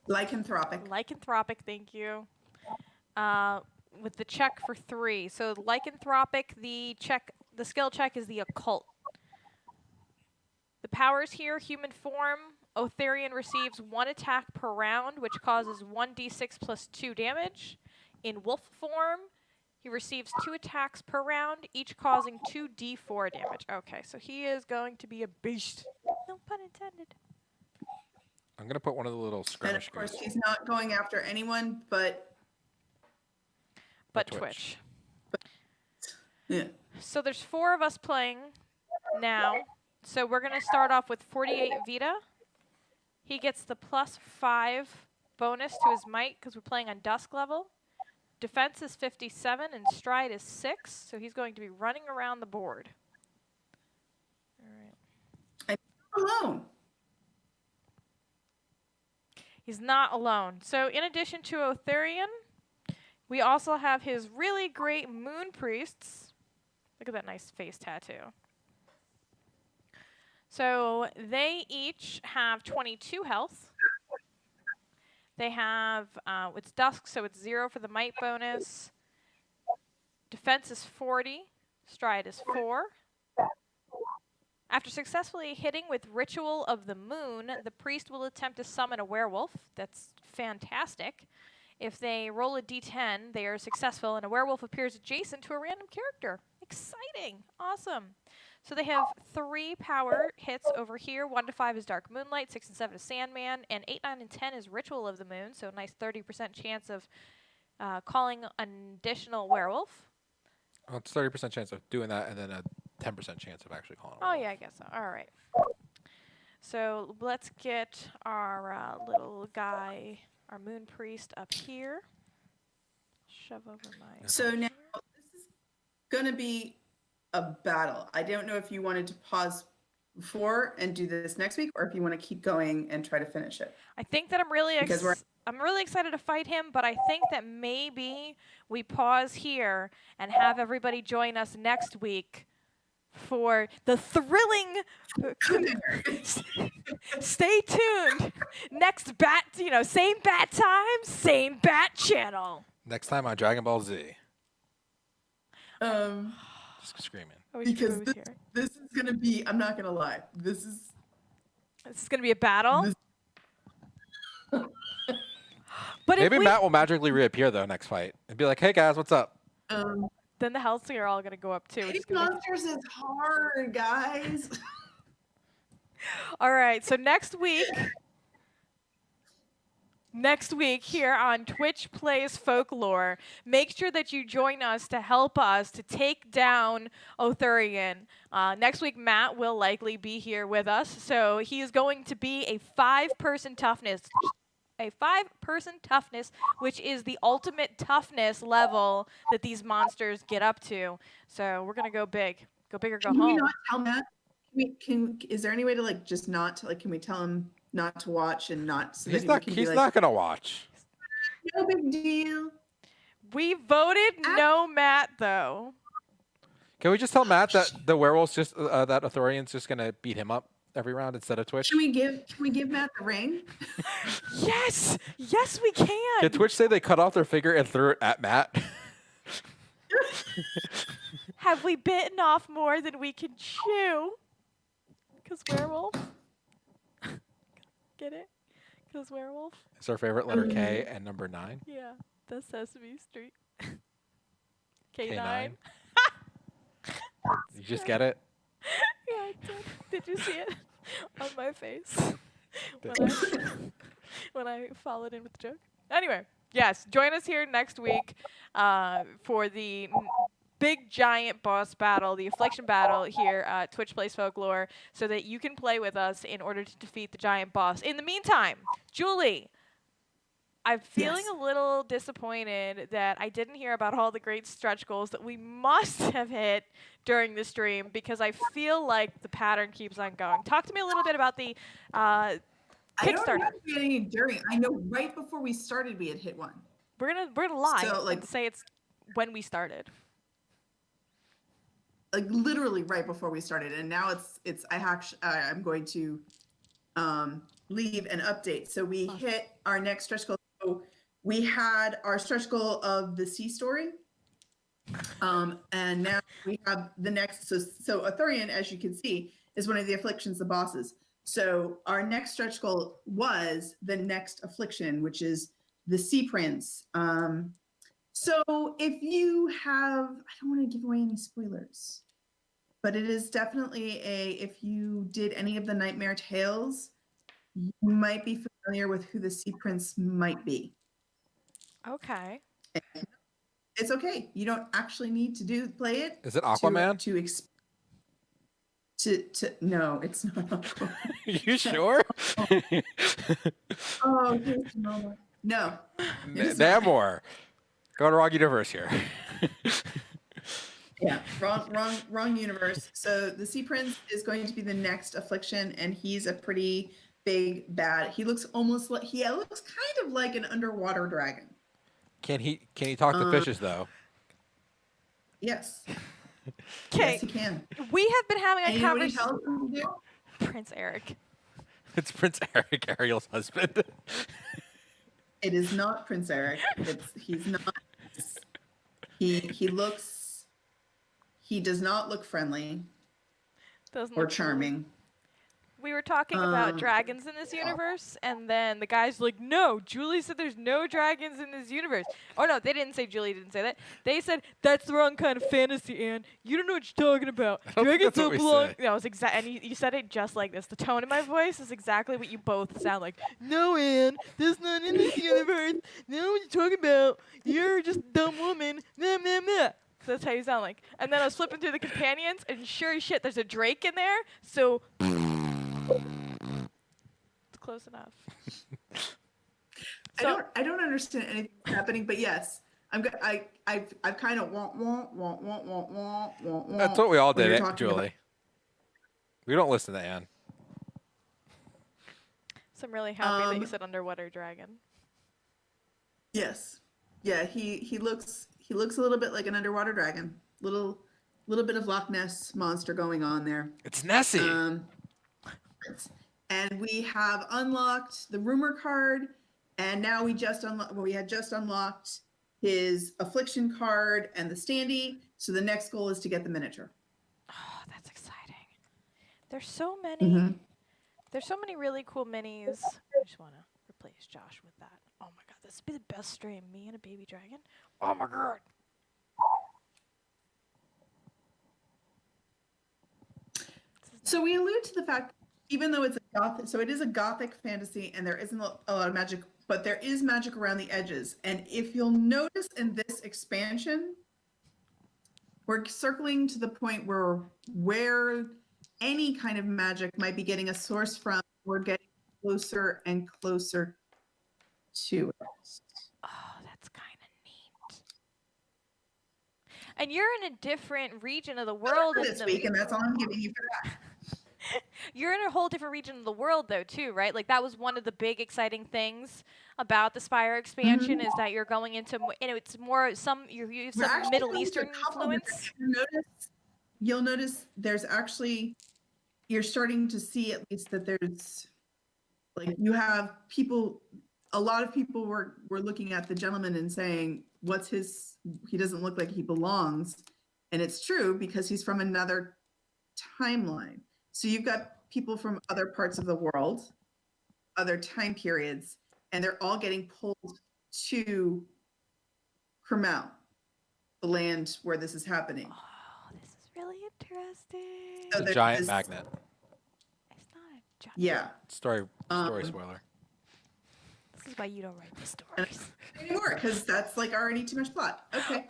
Lycanthropic, thank you. With the check for 3. So lycanthropic, the skill check is the occult. The powers here, human form. Otharian receives 1 attack per round, which causes 1d6 plus 2 damage. In wolf form, he receives 2 attacks per round, each causing 2d4 damage. Okay, so he is going to be a beast. No pun intended. I'm going to put one of the little And skirmish of course, goons. he's not going after anyone but Twitch. Yeah. So there's 4 of us playing now. So we're going to start off with 48 Vita. He gets the +5 bonus to his might because we're playing on dusk level. Defense is 57 and stride is 6. So he's going to be running around the board. All right. I'm alone. He's not alone. So in addition to Otharian, we also have his really great moon priests. Look at that nice face tattoo. So they each have 22 health. They have, it's dusk, so it's 0 for the might bonus. Defense is 40. Stride is 4. After successfully hitting with Ritual of the Moon, the priest will attempt to summon a werewolf. That's fantastic. If they roll a d10, they are successful, and a werewolf appears adjacent to a random character. Exciting. Awesome. So they have 3 power hits over here. 1 to 5 is Dark Moonlight, 6 and 7 is Sandman, and 8, 9, and 10 is Ritual of the Moon, so a nice 30% chance of calling an additional werewolf. Well, it's 30% chance of doing that, and then a 10% chance of actually calling. Oh, yeah, I guess so. All right. So let's get our little guy, our moon priest, up here. Shove over my... So now this is going to be a battle. I don't know if you wanted to pause before and do this next week, or if you want to keep going and try to finish it. I think that I'm really excited to fight him, but I think that maybe we pause here and have everybody join us next week for the thrilling stay tuned. Next same bat time, same bat channel. Next time on Dragon Ball Z. Just screaming. Because this is going to be, I'm not going to lie, this is going to be a battle. But maybe Matt will magically reappear though next fight and be like, "Hey guys, what's up?" Then the healths are all going to go up too. These monsters is hard, guys. All right, so next week here on Twitch Plays Folklore, make sure that you join us to help us to take down Otharian. Next week, Matt will likely be here with us, so he is going to be a 5-person toughness a 5-person toughness, which is the ultimate toughness level that these monsters get up to. So we're gonna go big. Go big or go Can we home. not tell Matt? Is there any way to like just not to, like? Can we tell him not to watch and not? So He's that not. Can He's be not like, gonna watch. no big deal. We voted no Matt, though. Can we just tell Matt that the werewolf's just that Arthurian's just gonna beat him up every round instead of Twitch? Can we give Matt the ring? Yes! Yes, we can! Can Twitch say they cut off their finger and threw it at Matt? Have we bitten off more than we can chew? Because werewolf? Get it? Because werewolf? It's our favorite letter K and number 9. Yeah, that's Sesame Street. K9. K9. You just get it? Yeah, I did. Did you see it on my face when I followed in with the joke? Anyway, yes, join us here next week for the big giant boss battle, the Affliction battle here at Twitch Plays Folklore, so that you can play with us in order to defeat the giant boss. In the meantime, Julie, I'm feeling a little disappointed that I didn't hear about all the great stretch goals that we must have hit during the stream, because I feel like the pattern keeps on going. Talk to me a little bit about the I don't Kickstarter. know if we had any during. I know right before we started, we had hit one. We're gonna lie So, like- and say it's when we started. Like literally right before we started, and now I'm going to leave an update. So we hit our next stretch goal. So we had our stretch goal of the sea story, and now we have the next. So Arthurian, as you can see, is one of the afflictions, the bosses. So our next stretch goal was the next affliction, which is the Sea Prince. So if you have, I don't want to give away any spoilers, but it is definitely if you did any of the Nightmare Tales, you might be familiar with who the Sea Prince might be. Okay. It's okay. You don't actually need to play it. Is it Aquaman? No, it's not Aquaman. You sure? Oh, here's the moment. No. Namor. Go to wrong universe here. Yeah, wrong universe. So the Sea Prince is going to be the next affliction, and he's a pretty big bad. He looks almost like looks kind of like an underwater dragon. Can he talk to fishes though? Yes. Okay. Yes, he can. We have been having And a you know what he conversation. tells him to do? Prince Eric. It's Prince Eric, Ariel's husband. It is not Prince Eric. He's not. He does not look friendly Doesn't or look cool. charming. We were talking about dragons in this universe, and then the guy's like, no, Julie said there's no dragons in this universe. Oh, no, they didn't say Julie didn't say that. They said, that's the wrong kind of fantasy, Anne. You don't know what you're talking about. don't think Dragons that's what don't we belong. said. No, it's and you said it just like this. The tone of my voice is exactly what you both sound like. No, Anne, that's not in this universe. No, what you're talking about. You're just a dumb woman. Nah, nah, nah. So that's how you sound like. And then I was flipping through the companions, and sure as shit, there's a Drake in there. So it's close enough. I don't understand anything that's happening, but yes, I've kind of want. That's what we all when did, you're it, talking Julie. about- We don't listen to Anne. So I'm really happy that you said underwater dragon. Yes, yeah, he looks a little bit like an underwater dragon. Little bit of Loch Ness monster going on there. It's Nessie. And we have unlocked the rumor card, and now we had just unlocked his affliction card and the standee. So the next goal is to get the miniature. Oh, that's exciting. There's so many. There's so many really cool minis. I just want to replace Josh with that. Oh my god, this would be the best stream. Me and a baby dragon. Oh my god. So we allude to the fact, even though it's it is a gothic fantasy, and there isn't a lot of magic, but there is magic around the edges. And if you'll notice in this expansion, we're circling to the point where any kind of magic might be getting a source from, we're getting closer and closer to it. Oh, that's kind of neat. And you're in a different region of the world. For this week, and that's all I'm giving you for that. You're in a whole different region of the world, though, too, right? Like that was one of the big exciting things about the Spire expansion is that you're going into, it's more you use We're some actually Middle going to Eastern a couple different- influence. You'll notice there's actually, you're starting to see at least that there's, like, you have people, a lot of people were looking at the gentleman and saying, he doesn't look like he belongs. And it's true because he's from another timeline. So you've got people from other parts of the world, other time periods, and they're all getting pulled to Kermel, the land where this is happening. Oh, this is really interesting. So It's a there's giant this- magnet. It's not a giant. Yeah. Story spoiler. This is why you don't write the stories. Anymore, because that's like already too much plot. Okay.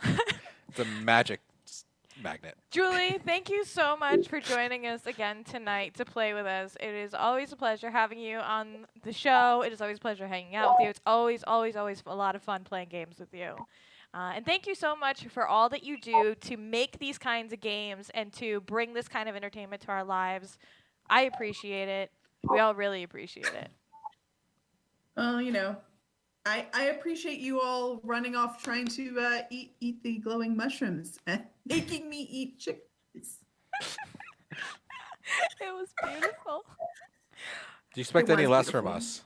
It's a magic magnet. Julie, thank you so much for joining us again tonight to play with us. It is always a pleasure having you on the show. It is always a pleasure hanging out with you. It's always, always, always a lot of fun playing games with you. And thank you so much for all that you do to make these kinds of games and to bring this kind of entertainment to our lives. I appreciate it. We all really appreciate it. You know, I appreciate you all running off trying to eat the glowing mushrooms and making me eat chickens. It was beautiful. Do you expect It any was less from beautiful. us?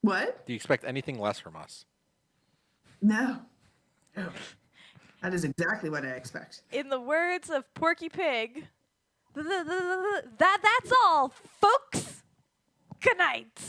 What? Do you expect anything less from us? No. No. That is exactly what I expect. In the words of Porky Pig, that's all, folks. Good night.